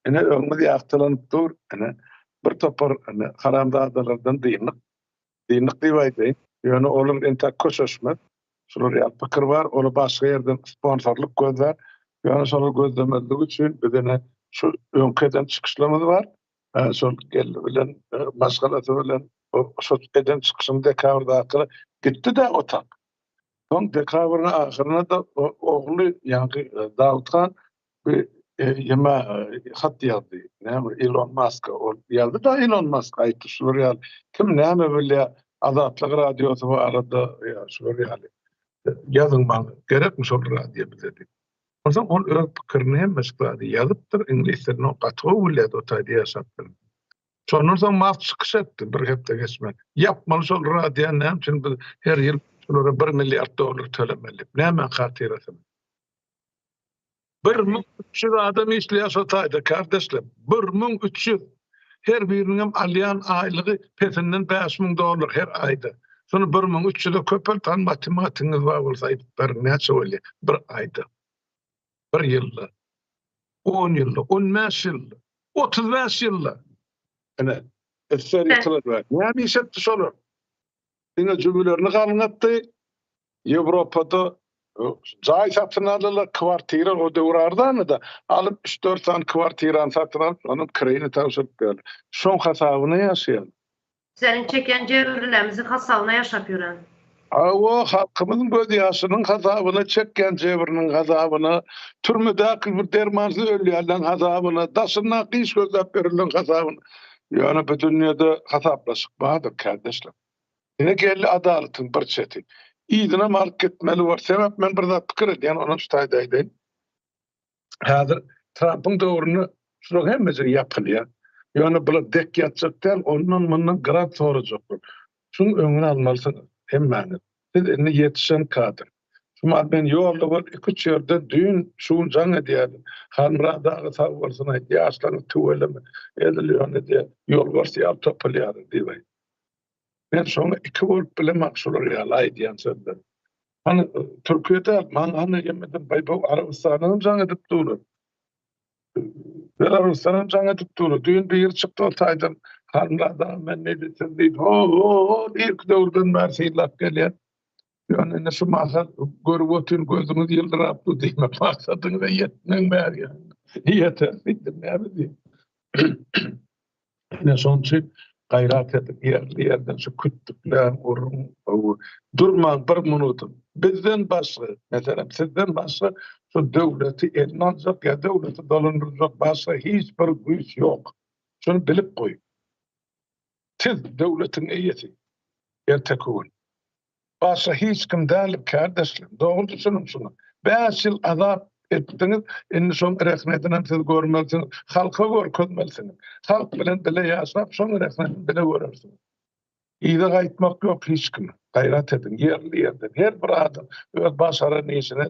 Ene öňüňiz ýagtylanıp dur. Ene bir tapar ene haramda adalardan dynlyk. Dynlyk diýip aýdaýyn. Ýöne olum ente koşuşmak. Şular ýa pikir bar. Onu başga ýerden sponsorlyk gözler. Ýöne şol gözlemelik üçin bizene şu öňkeden çykyşlarymyz var. Şol geldi bilen başgalasy bilen şu eden çykyşym dekabrda akyly gitdi de otak. Son dekabrın ahirine de oğlu yani Davutkan bir yeme hat yazdı. Elon Musk o yazdı da Elon Musk ayıttı Suriyal. Kim neyme böyle Azatlık radyosu var arada ya Suriyal. Yazın bana gerekmiş olur radyo bize dedi. O zaman on ön fikrini hem meşguladi yazıptır İngilizlerin o katı ulledi o taydı yaşattır. Sonra da Musk çıkış etti bir hepte geçmek. Yapmalı sol radyo ne için her yıl şulara $1 milyar tölemeli. Näme hatyrasy? 1300 adam işleýär şotayda kardeşler. 1300. Her biriniň alýan aýlygy petinden $5.000 her aýda. Şonu 1300'e köpelten matematiğiniz var bolsa bir näçe bolýar? Bir aýda. Bir ýylda. 10 ýylda, 15 ýylda, 35 ýylda. Ene, eseri kılar. Näme işetdi şolar? Yine cümlelerini kalınlattı. Avrupa'da Zay satın alırlar kvartira o devrardan da alıp 3-4 tane kvartiran satın alıp onun kirayını tavsiye böyle. Son hesabını yaşayan. Senin çeken cevherlerimizin hesabına yaşap yören. O halkımızın göz yaşının hesabını çeken cevherinin hesabını türmüdaki bir dermansız ölüyerden hesabını daşından kıyış gözlep verilen hesabını yani bu dünyada hesaplaşık bahadır kardeşler. Yine geldi adaletin bir çeti. İyidine mark etmeli var. Sebep men bir zat pikir edýän onun ştaýdaýdy. Hazır Trump'ın döwrüni şurak hemmesi ýapylýar. Ýöne bular dek ýatjakdan ondan mundan grad sorajak. Şuň öňüne almalysyň hemmeni. Siz indi ýetişen kadr. Şuma ben ýolda bir 2-3 ýerde düýün şuň jaň edýärdim. Hanradagy sagwarsyna ýaşlany töweleme edilýär diýe ýol barşy topalýar diýip. Ben sonra 2 volt bile maksular ýalay diýen sözler. Hani Türkiýede hani yemedim Baybal Arabistan'ın jaň edip durur. Arabistan'ın jaň edip durur. Düýün bir ýer çykdy otaýdym. Hanrada men ne diýdim diýip ilk döwrden mersiýlap gelýär. Yani ne şu maksat görüp otur gözümüz yıldırap diýmek maksadyň we ýetmeň bäri. Ýeter diýdim näme diýip. Ne şonçy gayrat edip yerden şu küttükler urun durman bir minutum. Bizden başka, mesela sizden başka şu devleti elnazak ya devleti dolandıracak başka hiçbir güç yok. Şunu bilip koy. Siz devletin iyisi yertekun. Başka hiç kim değil kardeşlerim. Doğru şunu. 5 yıl azap ettiniz, inni son rehmetinden siz görmelisiniz. Halka görmelisiniz. Halk bilen bile yaşap, son rehmetinden bile görürsünüz. İyi de gaytmak yok hiç kim. Gayrat edin, yerli yerden. Her bir adam öz başarı neyisine.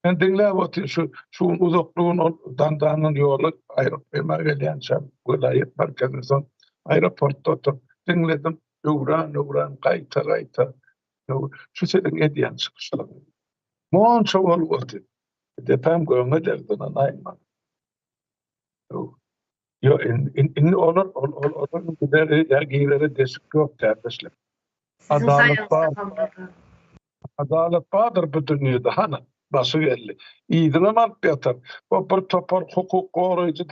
Ben dinleyip otur, şu uzakluğun dandanın yolu aeroportuma gelýänçem, vilayet merkezine son aeroportda otur. Dinledim, uğran, gayta. Şu senin edýän çykyşlar. Monça bolup otur. Depem göňe derden anayman. Yo in olur gideri ýa-gileri desip yok kardeşler. Adalet badır bu dünyada hana başı geldi. İyidine mark yatar. O bir topar hukuk koruyucu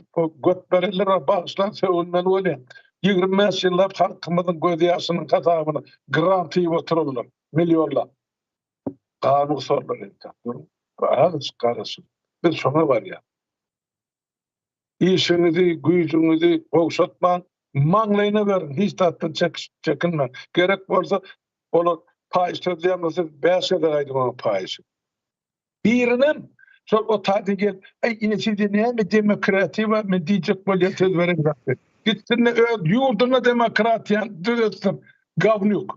götberiler bağışlan sevunmeli öyle. 25 ýyllap halkymyzyň göz ýaşynyň hasabyny grant ýyp otururlar, milyonlar. Ganyň sorlar etdi. Bazı karşı. Biz şona var ya. İşinizi, güýjüňizi gowşatmaň, maňlaýyna berin, hiç tatdan çekinme. Gerek bolsa, olar paýyş sözleýärmesi 5 ýylda gaýdyman paýyş. Birinem şol o taýdy ay inesi näme demokratiýa we men diýjek bolýan söz beren zat. Gitsinne öz ýurduna demokratiýa düzeltsin. Gawnyk.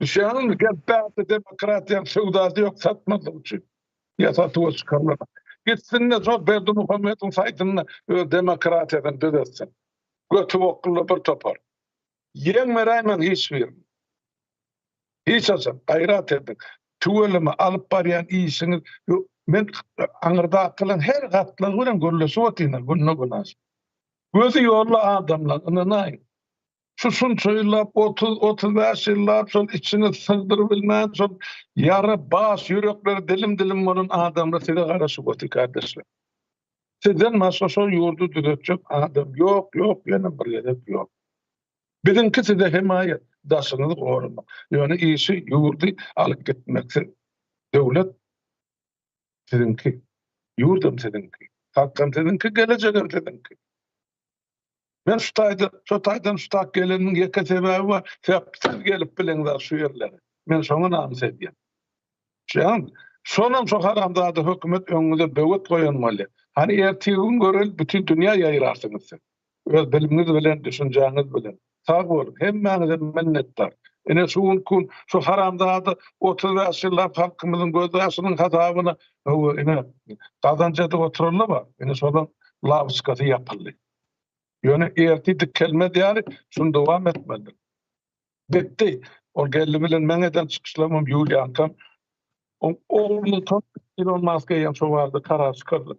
Şeýle gel demokratiýa sowdasy ýok satmadyk üçin. Ýa-da çıkarlar. Gitsinne şol Berdi Muhammediň saýtyna demokratiýadan düzeltsin. Götüp okula bir topar. Ýeňmeräýmen hiç bir. Hiç açam, gayrat edin. Tuwelimi alyp barýan işiniz, men aňyrda kılan her gatlygy bilen görleşip otyna, günne günas. Gözü ýorla adamlar, ynanaýyn. Şusun söýläp 30-35 ýyllap şol içini sygdyryp bilmän, şol ýary baş ýürekleri dilim bolan adamlar size garaşyp otdy kardeşler. Sizden maşa şol ýurdu düzeltjek adam ýok, ýene bir gerek ýok. Biziňki size himaýet daşyňyzy gorumak. Ýöne işi ýurdy alyp gitmekse döwlet siziňki, ýurdum siziňki, halkam siziňki, gelecegim siziňki. Men şu taýdan şu tak geleniň ýeke sebebi bar. Siz gelip bileňler şu ýerlere. Men şoňa namys edýän. Şonam şu haramda da hökümet öňüňize böwet goýanmaly. Hani ertigün görel bütün dünýä ýaýrarsyňyz. Öz bilimiňiz bilen, düşünjäňiz bilen. Sag bolun, hemmäňize minnetdar. Ene şuň şu haramda da 30 ýyllap halkymyzyň göz ýaşynyň hasabyny ene gazanjada otururlar bar. Ene şodan lawskaty ýapyldy. Ýöne erti dikelme diýär, şunu dowam etmeli. Bitti. O geldi bilen meňeden çykyşlamam Ýuliýan kam. Oğlunu top Elon Musk'a ýa şo bardy karar çykyrdy.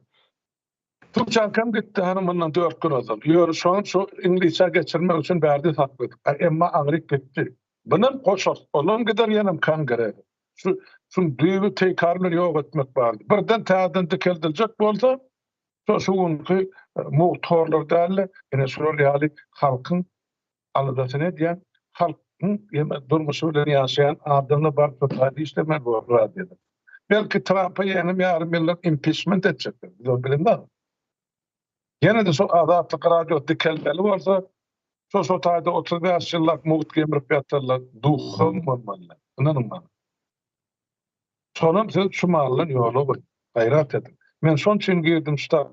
Turçan kam gitti hanymyndan 4 gün ozal. Ýöre şu ingilisçe geçirmek üçin berdi satdyk. Emma agryk gitti. Bunun koşar. Olan gider ýanam kangere. Şu düýbi teýkarlar ýok etmek bardy. Birden täzeden dikeldiljek bolsa, şuňky muhtarlar däli, ene şol ýaly halkyň alydasyna diýen halkyň durmuşy bilen ýaşaýan adamlar bar tutady işlemer bu radioda. Belki Trump'a ýene ýarym ýyllar impeachment etjekler. Biz onu bilendir. Ýene de şo azatlyk radio dikelmeli bolsa, şo taýda 35 ýyllap muht gemirip ýatarlar, duhum bolmaly. Inanma. Sonam siz şu mallan ýola gayrat edin. Men şon üçin girdim şta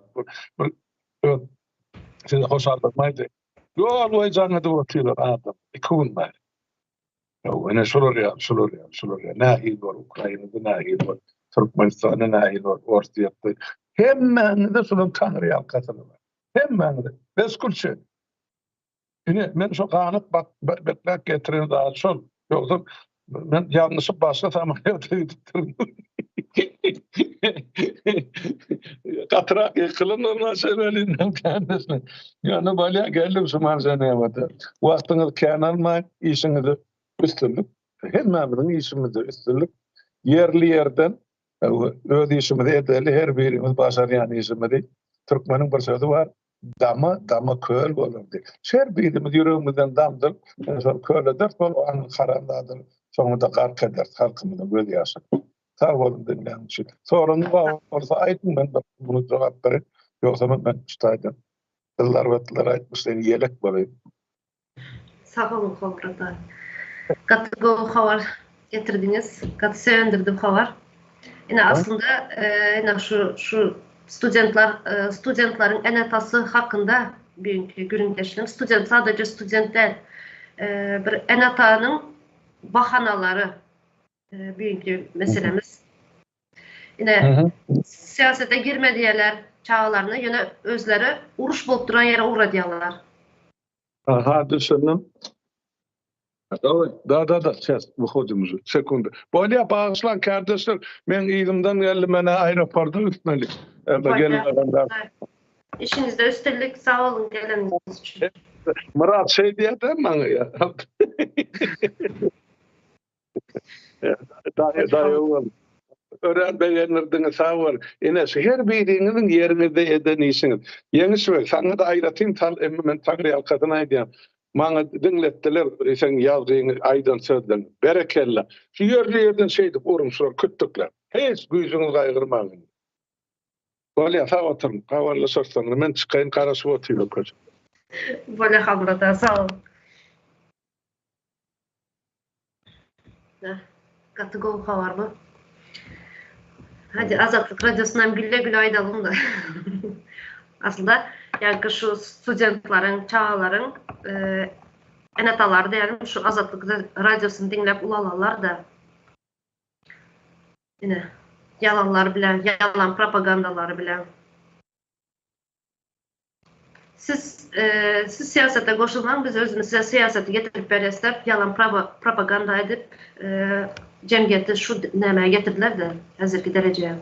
size hoşaltmaýdy. Ýol we janyda oturýar adam. Ikun bar. Ene şolar ýa. Nähil bar Ukrainada, nähil bar Türkmenistanda, nähil bar Orsiýada. Hemmäňide şolar tanry ýalkasyny bar. Hemmäňide. Beskulçy. Ene men şo ganyp beklek getiren da şol. Ýoksa men ýalnyşyp başga tamaýa Katrak yıkılın olma sebelinden kendisine. Yani balya geldim şu manzaneye vardı. Vaktiniz kenarmayın, işinizi üstünlük. Hemmemizin işimizi üstünlük. Yerli yerden öz işimizi edeli her birimiz başarayan işimizi. Türkmenin bir sözü var. Dama köl olur diye. Her birimiz yüreğimizden damdır. Köl eder, onun karandadır. Sonunda kark eder. Halkımızın böyle yaşar. Sağ olun dinleyen için. Sorunu varsa aytın ben bunu cevap vereyim. Yoksa ben tutaydım. Yıllar ve yıllar aytmışlar yelek bulayım. Sağ olun Kolbrada. Katı bu havar getirdiniz. Katı sevindirdim havar. Yine aslında yine şu studentların enatası hakkında bugünkü görüntüleştirim. Sadece student değil. Bir enatanın bahanaları bugünkü meselemiz. Yine siyasete girme diýerler çağlarını yine özleri uruş bolup duran yere uğra diýerler. Aha, düşündüm. Da, ses, vuxudumuzu, sekundu. Bolya bağışlan kardeşler, men iyimden geldi, mene aeroporda üstmeli. İşinizde üstelik sağ olun geleniniz için. Murat şey diye de bana ya. Dayı oğlum. Öğrenmeyenlerden sağ var. Enes her biriniňiň ýerinizde eden işiniz. Ýeňi şu, sana da aýratyn men Tagriyal kadına edýän. Maňa dinletdiler, sen ýazgyň aýdan sözden berekella. Şu ýerlerden şeydi urumşlar küttükler. Hiç güýjüňiz gaýgyrmagyň. Bolýa sag oturun, gawalla sorsaňyz men çykaýyn garaşyp oturýar. Böyle habrata sağ ol. Kategori var mı? Hadi Azatlık Radyosu'ndan gülle güle aydalım da. Aslında yani şu studentların, çağların enataları diyelim şu Azatlık Radyosu'nu dinlep ulalarlar da yine yalanlar bilen, yalan propagandaları bilen. Siz siyasete koşulman, biz özümüz size siyaseti getirip beresler, yalan propaganda edip cemiyeti şu nemeye getirdiler de hazırki dereceye,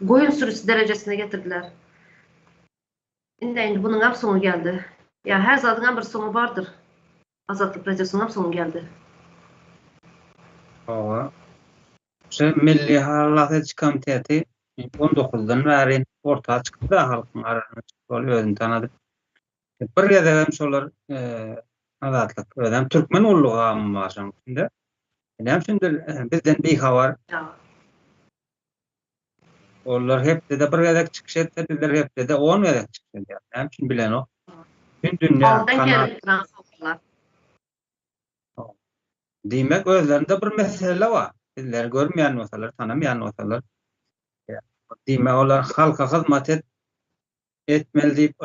koyun sürüsü derecesine getirdiler. Şimdi bunun hep sonu geldi. Ya her zatın bir sonu vardır. Azatlık Radyosu'nun hep sonu geldi. Milli Halalet Komiteti 19'dan beri ortaya çıktı da halkın arasına çıktı, özünü tanıdı. Bir gedem şolar azatlyk ödem türkmen ulluğam var şonda. Hem şimdi bizden bir habar. Onlar hep de bir gedek çıkış etti, bizler hep de 10 gedek çıktı. Hem şimdi bilen o. Bütün dünya kanal. Demek özlerinde bir mesele var. Bizler görmeyen olsalar, tanımayan olsalar. Demek olar halka hizmet etmeli deyip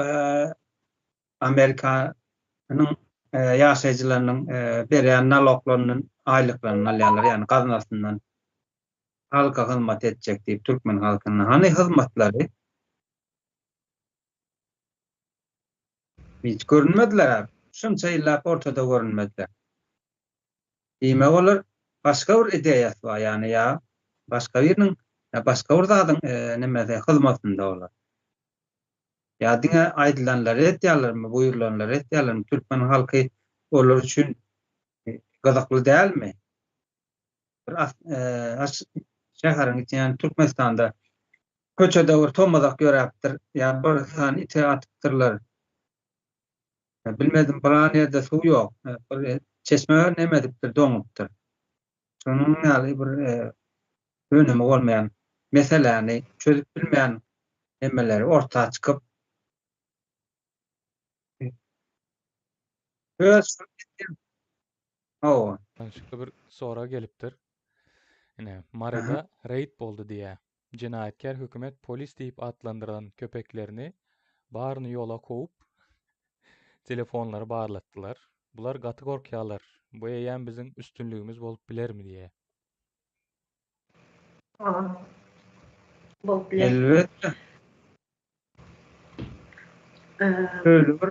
Amerika'nın yaşayıcılarının beren naloglarının aylıklarını alýarlar, yani gaznasından halka hizmet edecek deyip Türkmen halkının hani hizmetleri hiç görünmediler abi. Şunça illa ortada görünmediler. Demek olar başka bir ideyası var yani ya başka birinin başka bir zadın nemede hizmetinde olar. Ya dine aýdylanlar etýärlermi, buyurlanlar etýärlermi Türkmen halky olar üçin gazakly dälmi? Bir şäherin içinde Türkmenistanda köçede bir tomazak göräpdir, ya bir san ite atypdyrlar. Bilmedim biran ýerde suw ýok, bir çeşme nemedipdir, doňupdyr. Şonuň ýaly bir önemi bolmayan meseleni çözüp bilmeýän emmeleri ortağa çıkıp Başka bir sonra gelipdir. Yine Marada raid boldu diye. Cinayetkar hükümet polis deyip adlandıran köpeklerini bağrını yola kovup telefonları bağırlattılar. Bular gatı korkyalar. Bu eýen bizim üstünlüğümüz bolup biler mi diye. Bolup biler. Elbette. Öyle bir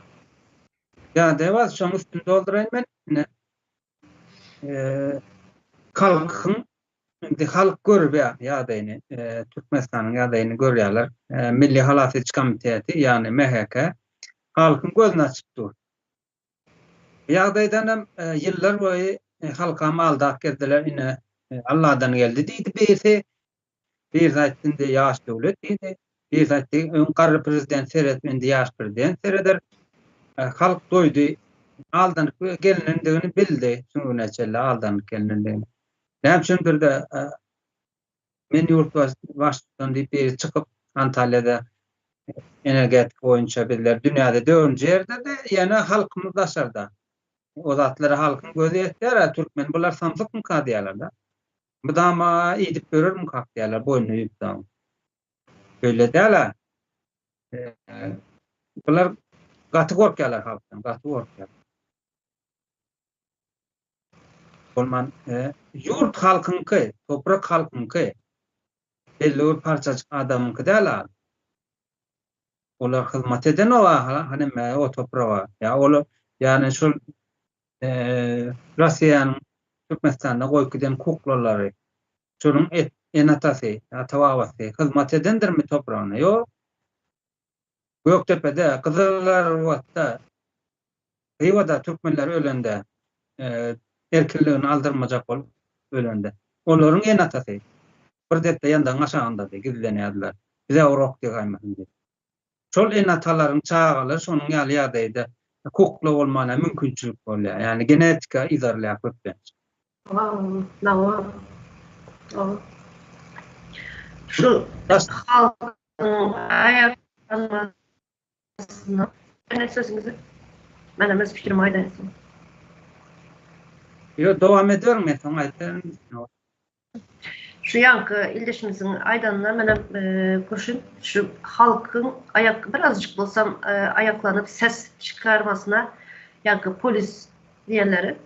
ya devaz şoň üstünde dolduraýyn men. Halkyň halk görüp ýa-daýyny Türkmenistanyň ýa-daýyny görýärler. Milli Halalet Komiteti ýani MHK halkyň gözüni açypdyr. Ýa-daýdan hem ýyllar boýy halka maldak gezdiler, ine Allah'dan geldi diýdi birisi. Bir zatinde ýaş döwlet diýdi. Bir zatinde öňkary prezident seretmendi ýaş prezident sereder. Halk doýdy. Aldan gelinendigini bildi. Şunu çelle aldan gelinendigini. Hem şundur da men ýurt başdan diýip biri çıkıp Antalya'da energetik boýunça bizler dünýäde 4-nji ýerde de ýene halkymyz daşarda. O zatlary halkyň gözü ýetler, Türkmen bular samsyk mı kadýarlar da. Bu dama edip görürüm kakdýarlar boynuny ýupdam. Böyle däler. Bular gaty gorkýarlar halkdan, gaty gorkýar. Bolman ýurt halkynky, toprak halkynky belli bir parçacık adamynky däler. Olar hizmet eden o o toprağa. Ya olar yani şol Russiýanyň Türkmenistanda goýup giden kuklary şonuň enatasy, atawabasy hizmet edendirmi toprağına? Ýok. Göktepe'de, Kızılırwatda, Xiwada Türkmenler ölende erkinligini aldırmajak bolup ölende. Olaryň enatasy bir depde ýandan aşagynda gizlenýärler. Bize urok diýip aýmasyn diýip. Şol enatalaryň çağaly şonuň ýaly ýagdaýda hukukla olmana mümkünçilik bolýar. Yani genetika izarlaýar köpden. Tamam. Şu halkın ayaklanmasına ne sözünüzü? Ben öz fikrimi aydansın. Yo, dowam ediyorum men soň aýtdym. Şu yankı ildeşimizin aydanına menem koşun şu halkın birazcık bolsam ayaklanıp ses çıkarmasına yankı polis diyenleri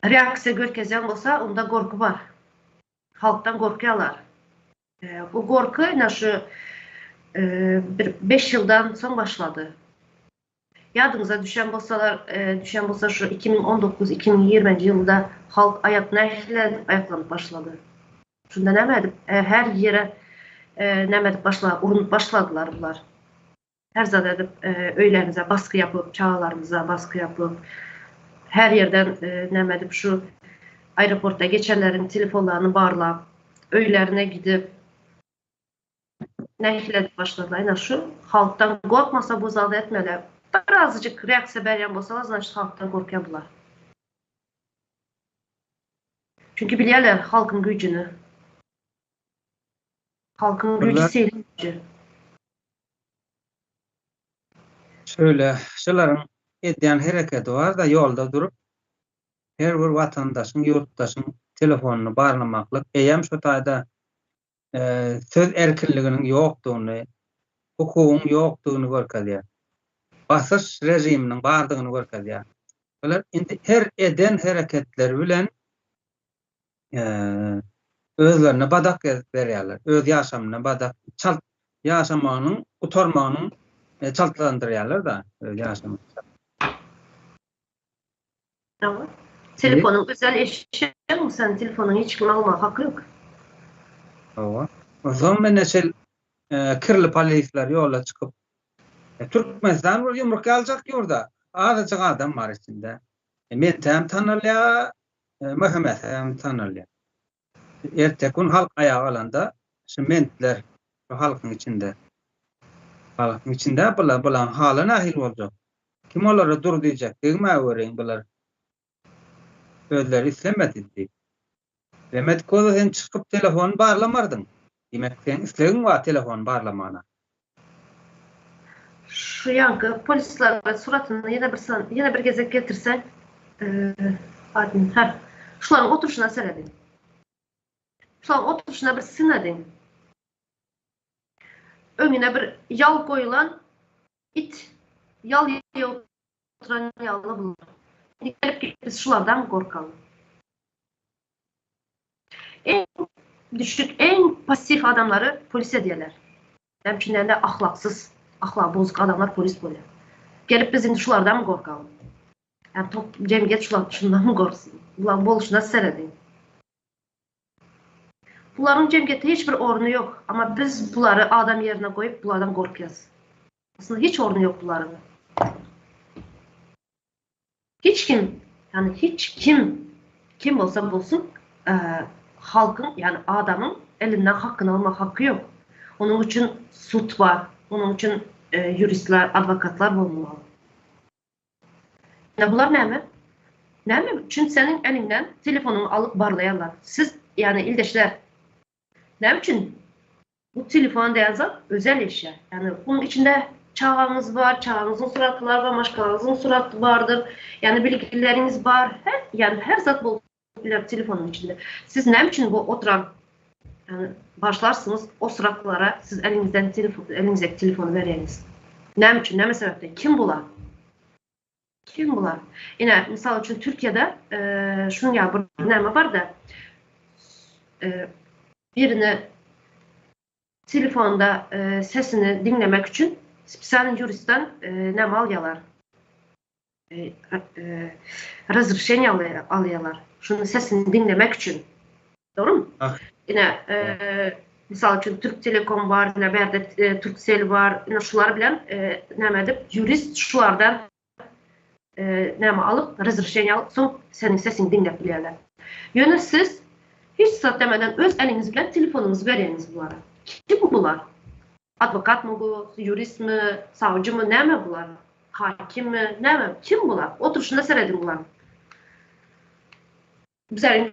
reaksiya görkezýän bolsa onda gorku var. Halktan gorkuyalar. Bu gorku şu 5 yıldan son başladı. Yadınıza düşen bolsa şu 2019-2020 yılında halk ayaklanıp başladı. Şunda näme her yere näme başladılar bunlar. Her zat edip öylerimize baskı yapıp, çağalarımıza baskı yapıp, her yerden näme şu aeroportta geçenlerin telefonlarını barlap, öylerine gidip nähiledi başladılar. Aynen şu halktan korkmasa bu zalda etmeli. Birazcık reaksiya berýän bolsalar, значит halktan korkýarlar. Çünkü bilýärler halkın gücünü. Halkın gücü serin gücü. Şöyle, şolaryň edýän hereketi var da ýolda durup her bir watandaşyň, ýurtdaşyň telefonuny barlamaklyk, eýem şu taýda söz erkinliginiň ýokdugyny, hukugyň ýokdugyny görkezýär. Basyş rejiminiň bardygyny görkezýär. Olar indi her eden hereketleri bilen özlerine badak berýärler. Öz ýaşamyna badak, ýaşamanyň, utarmanyň çaltlandırýarlar da ýaşamy. Tamam. Telefonun özel eşya mı? Sen telefonun hiç kim alma hakkı yok. Owa. O zaman men näçe kirli polisler ýola çykyp Türkmenistan bir ýumruk aljak ýurda. Azajyk adam bar içinde. Men täm tanalýa, Möhmet hem tanalýa. Ertekün halk ayağa alanda şementler halkın içinde. Halkın içinde bulan haly nahil boljak. Kim olara dur diýjek? Egme öwreň bular. Özleri islemedi. Demek ki sen çıkıp telefon barlamardyň. Demek sen islegin wa telefon barlamana. Şu yankı polisler suratını yine bir gezek getirsen şuların oturuşuna seredin. Şuların oturuşuna bir sinedin. Önüne bir yal koyulan it, yal oturan yallı bulur. Gelip biz şulardan korkalım. En düşük, en pasif adamları polise diyorlar. Hemçinlerinde ahlaksız, ahlak bozuk adamlar polis böyle. Gelip biz indi şulardan mı korkalım? Yani cemiyet şundan mı korksun? Ulan boluşuna seredin. Bunların cemiyette hiçbir ornu yok. Ama biz bunları adam yerine koyup bunlardan korkuyoruz. Aslında hiç ornu yok bunların. Hiç kim olsa bulsun halkın yani adamın elinden hakkını alma hakkı yok. Onun için sut var. Onun için juristler, advokatlar bulunmalı. Bunlar ne mi? Ne mi? Çünkü senin elinden telefonunu alıp barlayarlar. Siz yani ildeşler ne için? Bu telefon yazan özel eşya. Yani bunun içinde çağınız var, çağınızın suratları var, başkalarınızın suratı vardır. Yani bilgileriniz var. Her zat bulunur telefonun içinde. Siz ne için bu oturan yani başlarsınız o suratlara siz elinizdeki telefonu veriniz. Ne için? Ne sebepten? Kim bular? Kim bular? Yine misal için Türkiye'de şunun ya bir neme var da birini telefonda sesini dinlemek için spesial juristten neme alıyorlar. Razрешение alıyorlar. Şunun sesini dinlemek için. Doğru mu? Ah. Yine misal için Türk Telekom var, yine berde Turkcell var. Yine şular bilen neme edip jurist şulardan neme alıp razрешение alıp son senin sesini dinleyebilirler. Yani siz hiç saat demeden öz eliniz bilen telefonunuzu veriniz bunlara. Kim bunlar? Advokat mı bu, jurist mi, savcı mı, ne mi bunlar? hakim mi, ne mi? Kim bular? Oturuşunda seyredin bular. Bizlerin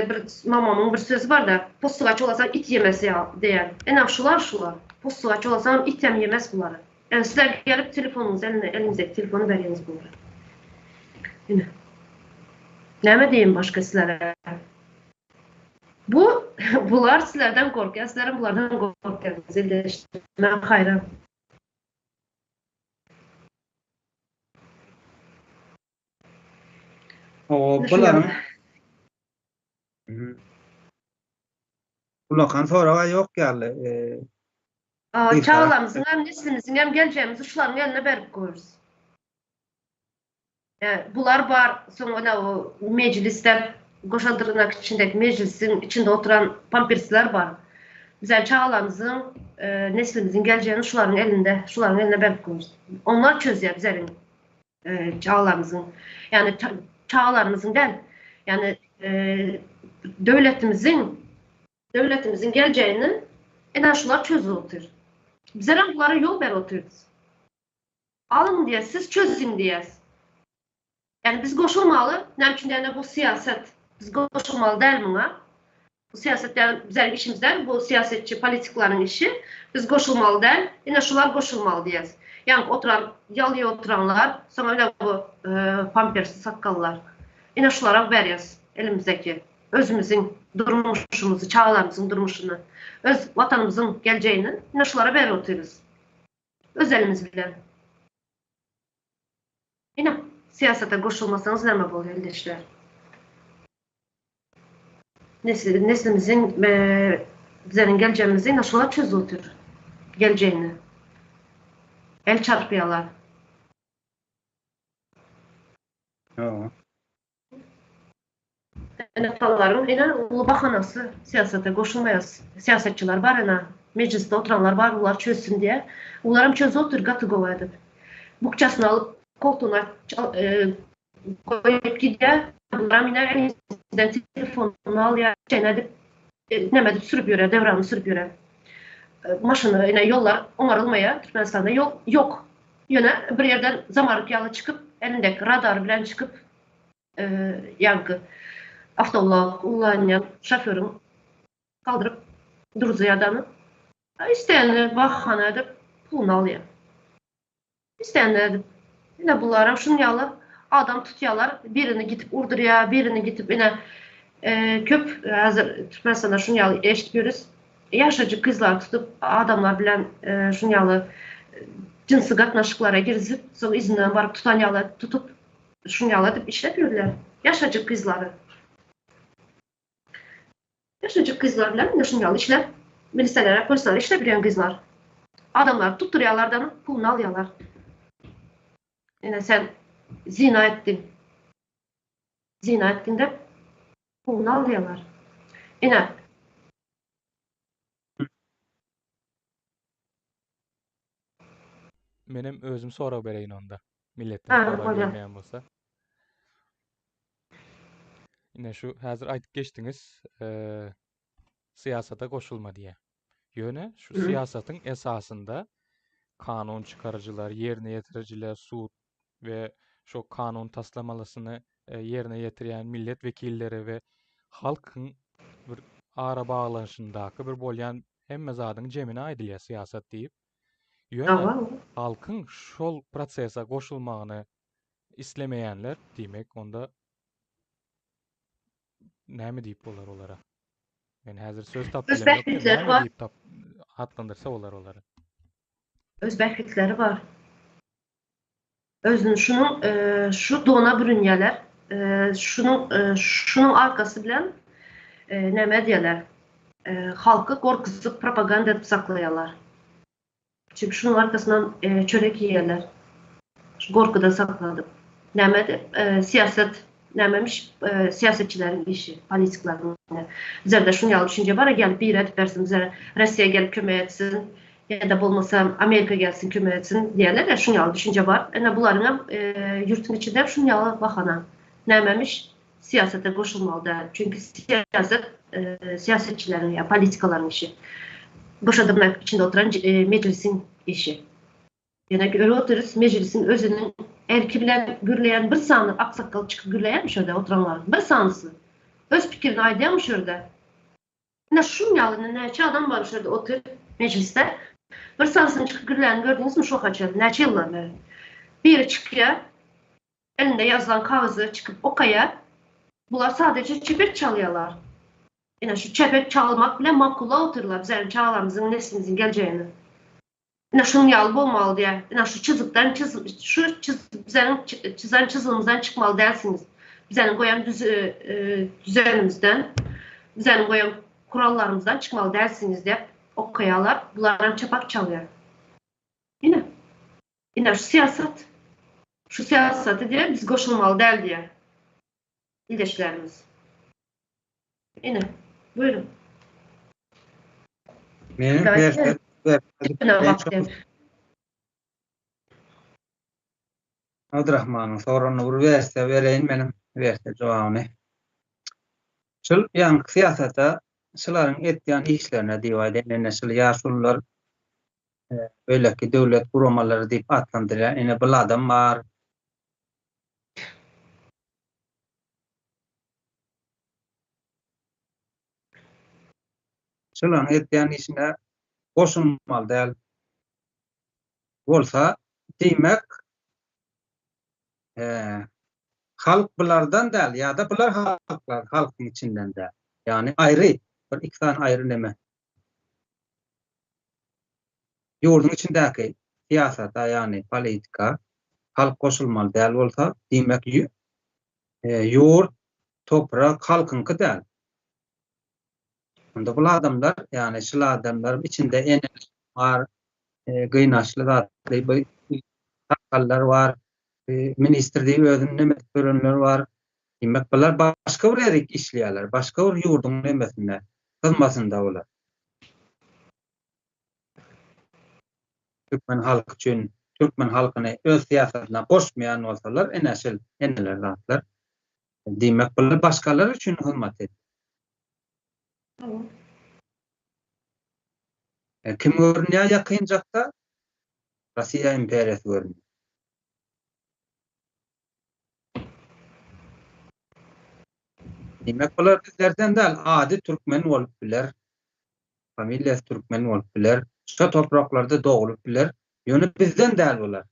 bir mamamın bir sözü var da, postulaç olasan it yemesi ya diyen. Şular. Postulaç olasan it yemez bunları. Yani sizler gelip telefonunuz elinizdeki telefonu veriniz bunları. Yine. Ne mi diyeyim başka sizlere? Bular sizlerden korkuyor. Sizlerin bulardan korkuyorsunuz. İşte. Ben hayran. O buların Ulakan sonra yok geldi. Çağlamızın hem neslimizin hem geleceğimizi şuların eline verip koyuruz. Bular var, sonra o mecliste, Goşadırnak içindeki meclisin içinde oturan pampirsler var. Bizler çağlamızın, neslimizin geleceğini şuların eline verip koyuruz. Onlar çözüyor bizlerin çağlarımızın. Yani çağlarımızın değil, yani devletimizin geleceğini şular çözü otur. Bizler bunlara yol ver otururuz. Alın diye, siz çözün diye. Yani biz koşulmalı, nemkinde bu siyaset, biz koşulmalı değil mi? Bu siyasetler bizim işimizden, bu siyasetçi politiklerin işi, biz koşulmalı değil, yine şular koşulmalı diye. Yani yalıya oturanlar, sonra öyle bu pampersi sakkallar, yine şulara veriyoruz elimizdeki, özümüzün durmuşumuzu, çağlarımızın durmuşunu, öz vatanımızın geleceğini, yine şulara ver oturuyoruz. Öz elimiz bile. Yine siyasete koşulmasanız ne mi oluyor eldeşler? Neslimizin bizlerin geleceğimizin nasıl çözülür geleceğini. El çarpıyorlar. Talların yine ulu bakanası siyasete koşulmayız. Siyasetçiler var yine. Mecliste oturanlar var, onlar çözsün diye. Onların çözü otur, katı kova edip. Bukçasını alıp koltuğuna koyup gidiyor. Bunlar yine elinizden telefonunu alıyor. Edip sürüp yöre, devranı sürüp yöre. Maşını yine yollar onarılmaya, Türkmenistan'da yol yok. Yine bir yerden zamarık yalı çıkıp, elindeki radar bilen çıkıp yankı. Avtolog, ulanyan, şoförün kaldırıp duruzuyor adamı. İsteyenler bakana edip pulunu alıyor. İsteyenler edip yine bunlara şunu yalı adam tutuyorlar. Birini gidip urduruyor, birini gidip yine köp hazır Türkmenistan'da şunu yalı eşitliyoruz. Yaşacık kızlar tutup adamlar bilen şunu yalı cinsi katnaşıklara girizip sonra izinden varıp tutan yalı tutup şunu yalı edip işletiyorlar. Yaşacık kızları. Yaşacık kızlar bilen şunu yalı işler. Miliselere, polislere işleyebilen kızlar. Adamlar tutturuyorlardan pulunu alıyorlar. Yine sen zina ettin. Zina ettiğinde pulunu alıyorlar. Yine Benim özüm sonra bereyin onda. Milletten sonra gelmeyen bolsa. Yine şu hazır aytıp geçtiniz siyasata koşulma diye. Yöne şu siyasatın esasında kanun çıkarıcılar, yerine getiriciler, suud ve şu kanun taslamalısını yerine getiren milletvekilleri ve halkın bir ara bağlanışındaki bir bolyan hemme zadın cemine aydılya siyasat deyip. Yöne halkın şol prosesa koşulmağını islemeyenler demek onda näme diýip bolar olara? Yani hazır söz tapdylar. Näme diýip hatlandyrsa olara. Özbeklikleri var. Özünün şu dona bürünýärler, şunun arkası bilen näme diýerler? Halky gorkusyp propaganda edip saklaýarlar. Çünkü şunun arkasından çörek yiyorlar. Gorkuda sakladıp. Näme siyaset nämemiş siyasetçilerin işi, politiklerin. Bizde şunu yalı düşünce var, gelip bir edip versin bize, Rusya gelip kömek etsin ya da bulmasa Amerika gelsin kömek etsin diyorlar ya, şunu yalı düşünce var. Bunların yurtun içinde şunu yalı bakana. Nämemiş siyasete koşulmalı da. Çünkü siyaset siyasetçilerin ya politikaların işi. Boşadırnak içinde oturan meclisin işi. Yani göre oturuz meclisin özünün erki bilen gürleyen bir sanı aksakal çıkıp gürleyenmiş orada oturanların. Bir sanısı. Öz fikrini aydayanmış orada. Ne şun yalını neçe adam var orada otur mecliste. Bir sanısını çıkıp gürleyen gördünüz mü şok açıldı. Neçe yıllar beri. Biri çıkıyor. Elinde yazılan kağıdı çıkıp okaya. Bunlar sadece çepek çalıyorlar. Yani şu çepek çalmak bile makula otururlar. Bizim çağlarımızın neslimizin geleceğini. Şunun yalı olmalı diye. Şu çizikten çizen çizimimizden çıkmalı dersiniz. Bizden koyan düzenimizden, bizden koyan kurallarımızdan çıkmalı dersiniz diye okuyalar. Bunlardan çapak çalıyor. Yine şu siyaseti diye biz koşulmalı değil diye. İldeşlerimiz. Yine. Buyurun. Benim Gayet Abdurrahman'ın sorunu verse vereyim benim verse cevabını. Şul yani siyasata şuların etdiğin işlerine divayda ene yaşlılar öyle ki devlet kuramaları deyip adlandırıyor. Ene bu adam var. Şuların etdiğin işine koşulmalı değil. Olsa demek halk bulardan değil ya da bular halkın içinden de. Yani ayrı. Bir iki tane ayrı neme. Yurdun içindeki siyasata yani politika halk koşulmalı değil olsa demek yurt, toprak halkınkı değil. Onda bu adamlar yani şu adamlar içinde en var gıynaşlı zatlı sakallar var ministerliği özünün nemetörünler var. Demek bular başka bir yere işliyorlar. Başka bir yurdun nemesinde kılmasında olar. Türkmen halkı için Türkmen halkını öz siyasetine koşmayan olsalar eneler zatlar. Demek bular başkaları için hürmet et. Kim görünüyor yakınacakta? Rusya imperiyası görünüyor. Demek bular bizlerden değil, adi Türkmen olup biler, familyası Türkmen olup biler, şu topraklarda doğulup biler, yönü bizden değil bular.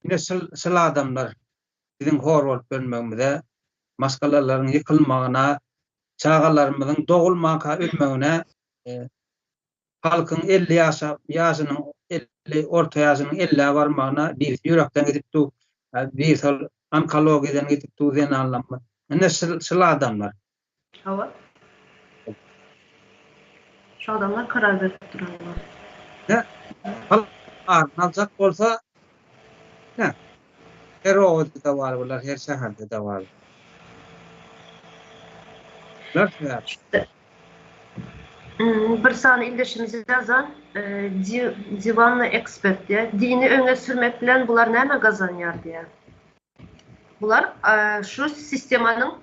Yine sıla adamlar, bizim hor olup ölmemize, maskalaların yıkılmağına, çağalarımızın doğulmağına, ölmağına, halkın 50 yaşının 50 orta yaşının 50'ye varmağına bir yürekten gidip tu bir sol onkologiden gidip tu den anlamı. Ne sıla adamlar. Hava. Şu adamlar karar verip duruyorlar. Ne? Halk alacak olsa ne? Her ovada da var bunlar, her şehirde de var. İşte, bir saniye ildeşimizi yazan divanlı ekspert diye dini öne sürmek bilen bular neme kazanıyor diye. Bular şu sistemanın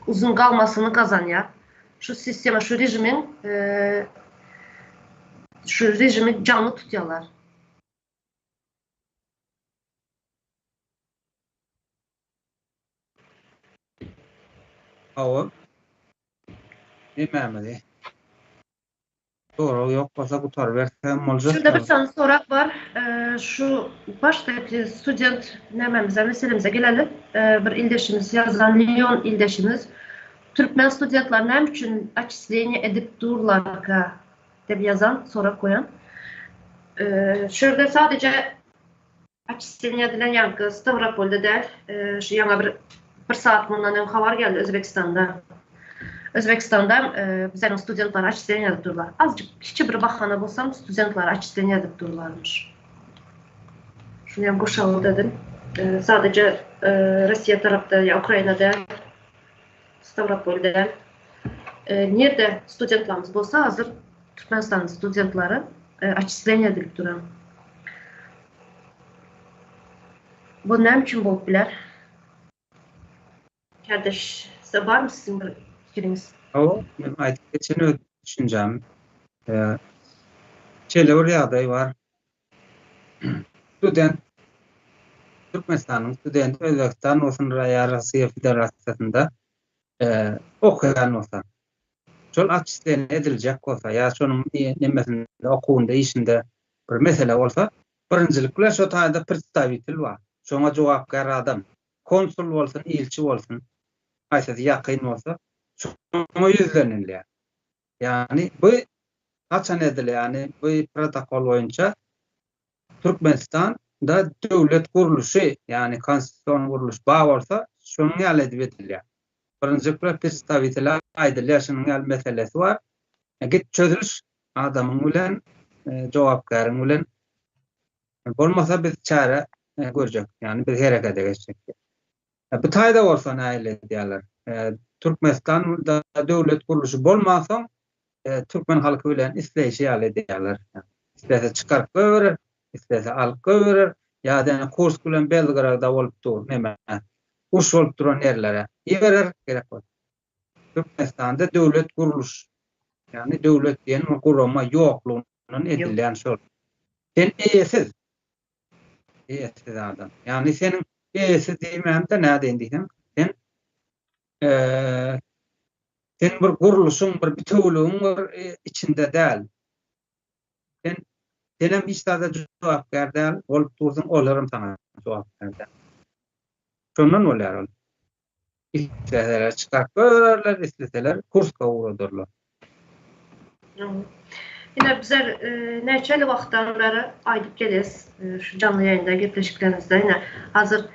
uzun kalmasını kazanıyor. Şu sistema, şu rejimi canlı tutuyorlar. Hava dememeli. Doğru yok olsa bu tarz versem olacak. Şurada bir tane sorak var. Şu baştaki student meselemize gelelim. Bir ildeşimiz yazan Lyon ildeşimiz. Türkmen studentlar ne için açıslığını edip dururlar ki diye yazan sorak koyan. Şurada sadece açıslığını edilen yankı Stavropol'da değil. Şu yana bir saat bundan haber geldi Özbekistan'da. Özbekistan'da bizden studentlar açıslığını edip dururlar. Azıcık hiç bir bakana bulsam studentlar açıslığını edip dururlarmış. Şunu yan koşalım dedim. Sadece Rusya tarafta ya Ukrayna'da Stavropol'da nerede studentlarımız olsa hazır Türkmenistan'ın studentları açıslığını edip duran. Bu ne için bolup biler? Kardeş, size var mı sizin bir fikriniz? O, aytıp geçeni düşüneceğim. şeýle bir ýagdaý bar. Student Türkmenistanyň studenti Özbekistan Osman Rayarasy Federasyasynda okuyan bolsa. Şol atçyslan ediljek bolsa, ýa şonuň nemesinde okuwynda işinde bir mesele bolsa, birinjilikle şo taýda predstawitel bar. Şoňa jogapkar adam, konsul bolsun, ilçi bolsun, aýsy ýakyn bolsa, şoňa ýüzlenilýär. Ýani bu kaçan edilýär? Ýani bu protokol boýunça Türkmenistanda döwlet guruluşy, ýani konstitusiýon guruluş bar bolsa, şonuň ýaly edip edilýär. Birinjilikle predstawitel aýdylýar, şonuň ýaly meselesi bar. Git çözülüş adamyň bilen, jogapkaryň bilen bolmasa biz çare görjek. Ýani biz herekete geçjek. Bu taýda bolsa näle diýerler? Türkmenistanda döwlet guruluşy bolmasa, Türkmen halky bilen isleýişi ýaly diýerler. İstese çykaryp göberer, istese alyp göberer, ýa-da kurs bilen Belgradda bolup dur, näme? Uş bolup duran ýerlere ýerer gerek bol. Türkmenistanda döwlet guruluş, ýani döwlet diýen gurulma ýoklugynyň edilýän şol. Sen eýesiz adam. Ýani seniň eýesiz diýmem-de näde diýsem, sen bir guruluşyň, bir bütünlüğüň içinde däl. Senem hiç taýda jogapkar däl, bolup dursun, olaram sana jogapkar däl. Şondan bolýar ol. İsteseler çykaryp görerler, isteseler kurska uğradırlar. Yine bizler näçeli wagtdan beri aýdyp gelýäs şu canlı ýaýynda gepleşiklerimizde. Yine hazır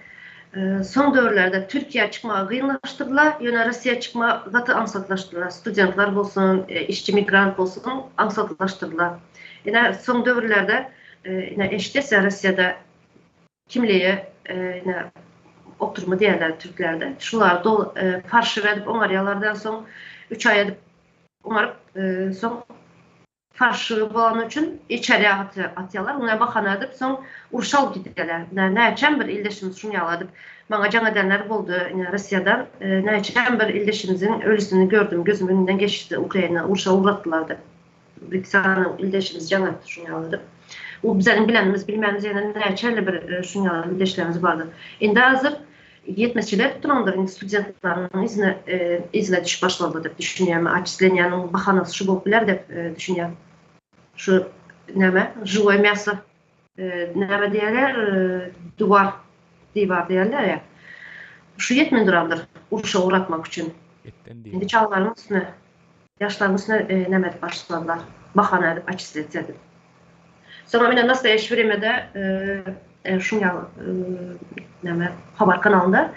son döwürlerde Türkiýe çykmagy gynlaşdyrdylar, ýöne Russiýa çykmagy gaty aňsatlaşdyrdylar. Studentler bolsun, işçi migrant bolsun, aňsatlaşdyrdylar. Yine son döwürlerde yine eşitse Russiýada kimliği yine oturma diýerler türklerde. Şular farşy edip oňarýalardan soň 3 aý edip oňaryp soň farşy bolan üçin içeri atýarlar. Oňa bahana edip soň urşal gitdiler. Näçem bir ildeşimiz şunu ýaladyp, maňa jaň edenler boldy. Ýani Russiýadan näçem bir ildeşimizin ölüsini gördüm, gözümün önünden geçti. Ukraina urşa uğratdylar. Britsanyň ildeşimiz jaň şunu ýaladyp. O bizden bilenimiz, bilmemiz ýene näçeli bir şunu ýaladyp ildeşlerimiz bardy. Endi hazır 70'ler tutanlar studentlaryň izine düş başladı dep düşünýärmi? Atçyslanýanyň bahanasy şu bolup biler dep düşünýär. Şu näme? Живое мясо. Näme diýerler? Divar diýerler ýa. Şu ýetmen durandyr urşa uğratmak üçin. Endi çallaryň üstüne, ýaşlaryň üstüne näme dep başladylar? Bahana edip atçyslanýar. Sonra mene nastoящее времяda şuňa näme habar kanalında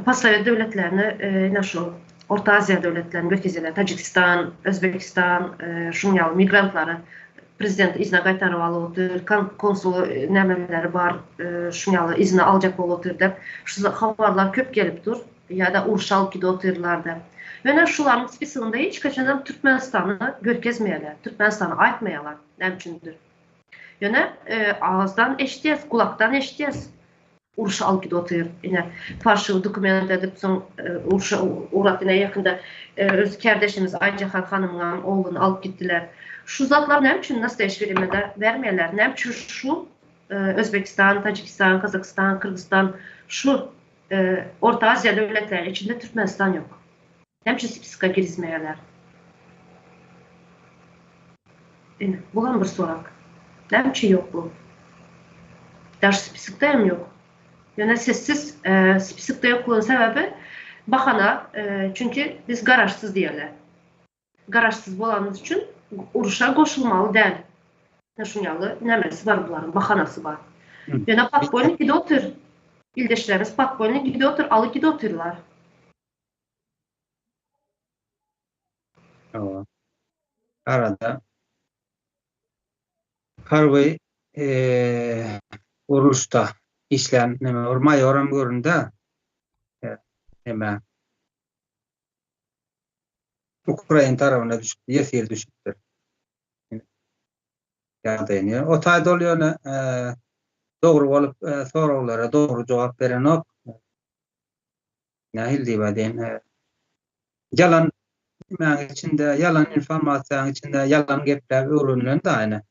Postsovet döwletlerini näşo Orta Aziýa döwletlerini götürýärler. Tajikistan, Özbekistan, şuňa migrantlary prezident izne gaýtaryp alypdyr, konsulu nämeleri bar, şuňa izne aljak bolupdyr dep şu habarlar köp gelipdir. Ýa-da urşal gidotyrlarda. Ýöne şularyň spisiginde hiç kaçan Türkmenistany görkezmeýärler, Türkmenistany aýtmaýarlar. Näme üçindir? Ýöne ağızdan eşitýäs, kulakdan eşitýäs. Urşa alyp gidotyr. Ýene farşy dokument edip soň urşa uğratyna ýakynda öz kardeşimiz Aýjahan hanymyň oğluny alyp gitdiler. Şu zatlar näme üçin nastoящее времяda bermeýärler? Näme üçin şu Özbekistan, Tajikistan, Kazakistan, Kırgızstan şu Orta Aziýa döwletleri içinde Türkmenistan ýok. Näme üçin spiska girizmeýärler? Bulan bir sorak. Näme üçin ýok bu? Daş spisikde hem ýok. Ýöne sessiz spisikde ýoklugyň sebebi bahana, çünkü biz garaşsız diýerler. Garaşsız bolanymyz üçin uruşa goşulmaly däl. Şuňaly nämesi bar bularyň, bahanasy bar. Ýöne patboyny gidotyr. İldeşlerimiz patboyny gidotyr, aly gidotyrlar. Arada Harvey uruşda işlän näme maýoram göründe näme Ukraina tarabyna düşüp, ýesir düşüpdir. Ýa-da o taýda bolýan dogry bolup soraglara dogry jogap berenok nähil diýip edin. Yalan Yani içinde yalan informasiyanın içinde yalan gepler öğrenilen de aynı.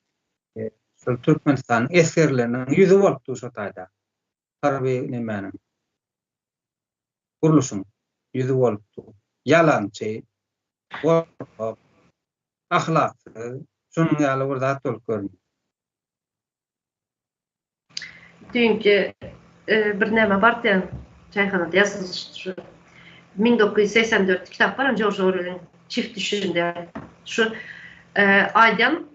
Şu Türkmenistan'ın eskerlerinin yüzü bolupdy şu taýda. Harby nimenin. Kuruluşun yüzü bolupdy. Yalançy, gorkak, ahlaksız. Şunun ýaly bir zat bolup görünýär. Dünkü bir näme bardy, çayxanada ýazılýar şu 1984 kitap var, George Orwell'in Çift Düşünde. Şu aydan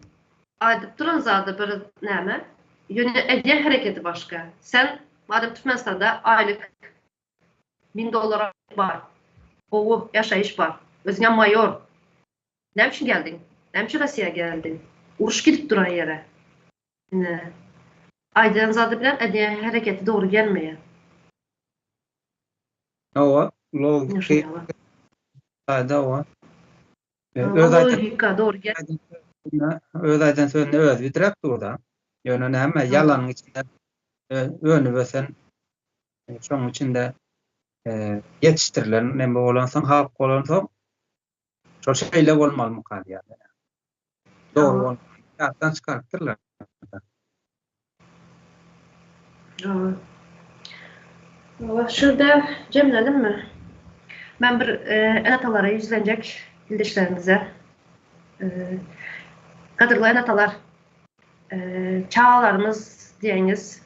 aydyp duran zady bir näme? Ýöne edýän hereketi başga. Sen madem Türkmenistanda aylyk $1000 var. O yaşayış var. Özüňe mayor. Näme üçin geldin? Näme üçin Russiýaga geldin? Uruş gidip duran ýere. Ne? Aydan zady bilen edýän hereketi dogry gelmeýär. Owa logika taýda o. Öz Logika dogry öz aýdan sözüne öz bitirip durda. Ýöne näme ýalanyň içinde önü besen şoň içinde yetiştirilen näme bolansaň hap bolansaň şo şeýle bolmaly mukal ýa-da. Dogry bol. Ýatdan çykartyrlar. Şurada cemledim mi? Ben bir enatalara yüzlenecek ildeşlerimize. Kadırlı enatalar, çağlarımız diyeniz,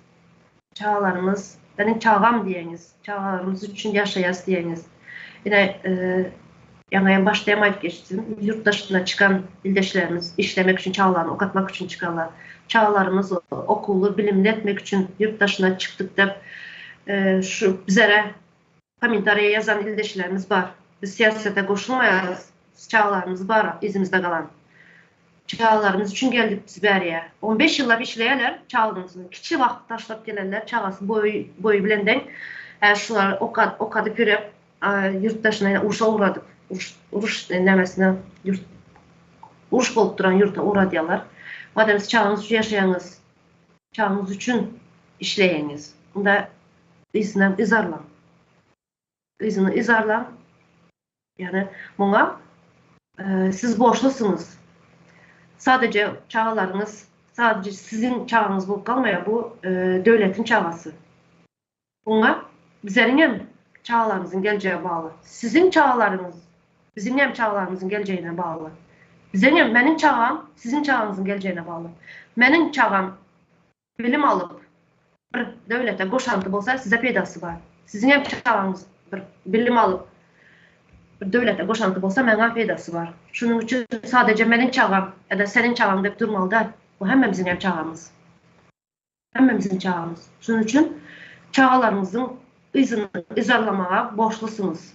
çağlarımız, benim çağam diyeniz, çağlarımız için yaşayas diyeniz. Yine yani başlayamayıp geçtim. Yurt dışına çıkan ildeşlerimiz işlemek için, çağlarını okutmak için çıkanlar. Çağlarımız okulu, bilimli etmek için yurt dışına çıktık da şu bizlere komentariye yazan ildeşlerimiz var. Biz siyasete koşulmayarız. Çağlarımız var izimizde kalan. Çağlarımız için geldik biz beriye. 15 yıllar işleyenler çağlarımızın kiçi vakit taşlap gelenler çağası boyu bilenden şular okadı görüp yurt dışına uruşa uğradık. Uruş nemesine uruş bolup duran yurta uğradıyalar. Madem siz çağınız için yaşayanız, çağınız için işleyeniz. Bunda izinden izarlan. İzini izarlan. Yani buna siz borçlusunuz. Sadece çağlarınız, sadece sizin çağınız bulup kalmaya bu devletin çağası. Buna bizlerin hem çağlarımızın geleceğine bağlı. Sizin çağlarınız, bizim hem çağlarımızın geleceğine bağlı. Bizlerin hem benim çağım, sizin çağınızın geleceğine bağlı. Benim çağım bilim alıp bir devlete koşantı bolsa size peydası var. Sizin hem çağınız bir bilim alıp bir devlete koşantı bolsa mena peydası var. Şunun için sadece benim çağım ya da senin çağın deyip durmalı da bu hemmemizin hem çağımız. Hemmemizin çağımız. Şunun için çağlarınızın izini izarlamaya borçlusunuz.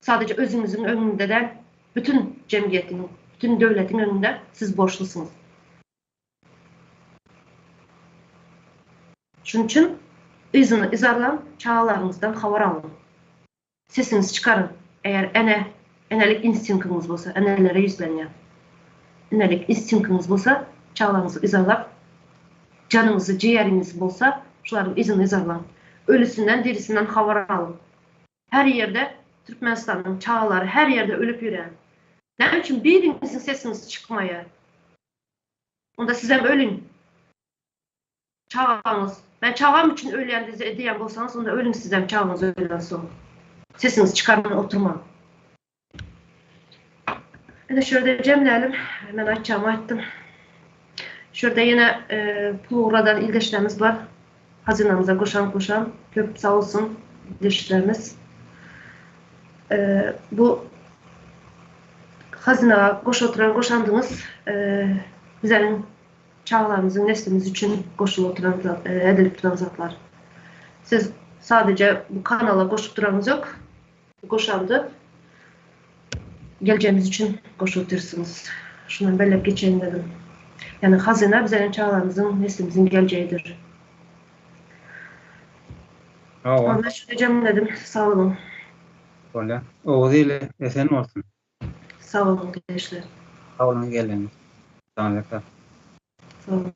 Sadece özünüzün önünde de bütün cemiyetin, bütün devletin önünde siz borçlusunuz. Şunun için izini izarlan, çağlarınızdan haber alın. Sesinizi çıkarın. Eğer enelik instinktiniz olsa, enelere yüzlenyen. Enelik instinktiniz olsa, çağlarınızı izarlap, canınızı, ciğeriniz olsa, şuların izini izarlan. Ölüsünden, dirisinden haber alın. Her yerde Türkmenistan'ın çağları, her yerde ölüp yürüyen. Ne için birinizin sesiniz çıkmaya? Onda siz hem ölün. Çağınız. Ben çağım için öleyen diyen olsanız onda ölün siz hem çağınız ölen son. Sesiniz çıkarman oturman. Ben de şurada cemleyelim. Hemen açacağımı açtım. Şurada yine Pluğra'dan ildeşlerimiz var. Hazinamıza koşan. Köp sağ olsun ildeşlerimiz. Bu hazina koşandığımız bizlerin çağlarımızın, neslimiz için koşul oturan, edilip duran zatlar. Siz sadece bu kanala koşup duranız yok. Koşandı. Geleceğimiz için koşu oturursunuz. Şundan belirleyip geçeyim dedim. Yani hazine bizlerin çağlarımızın, neslimizin geleceğidir. Ama şöyle cem dedim. Sağ olun. Öyle. Oğuz ile esen olsun. Sağ olun gençler. Sağ olun geliniz. Sağ olun. Sağ olun.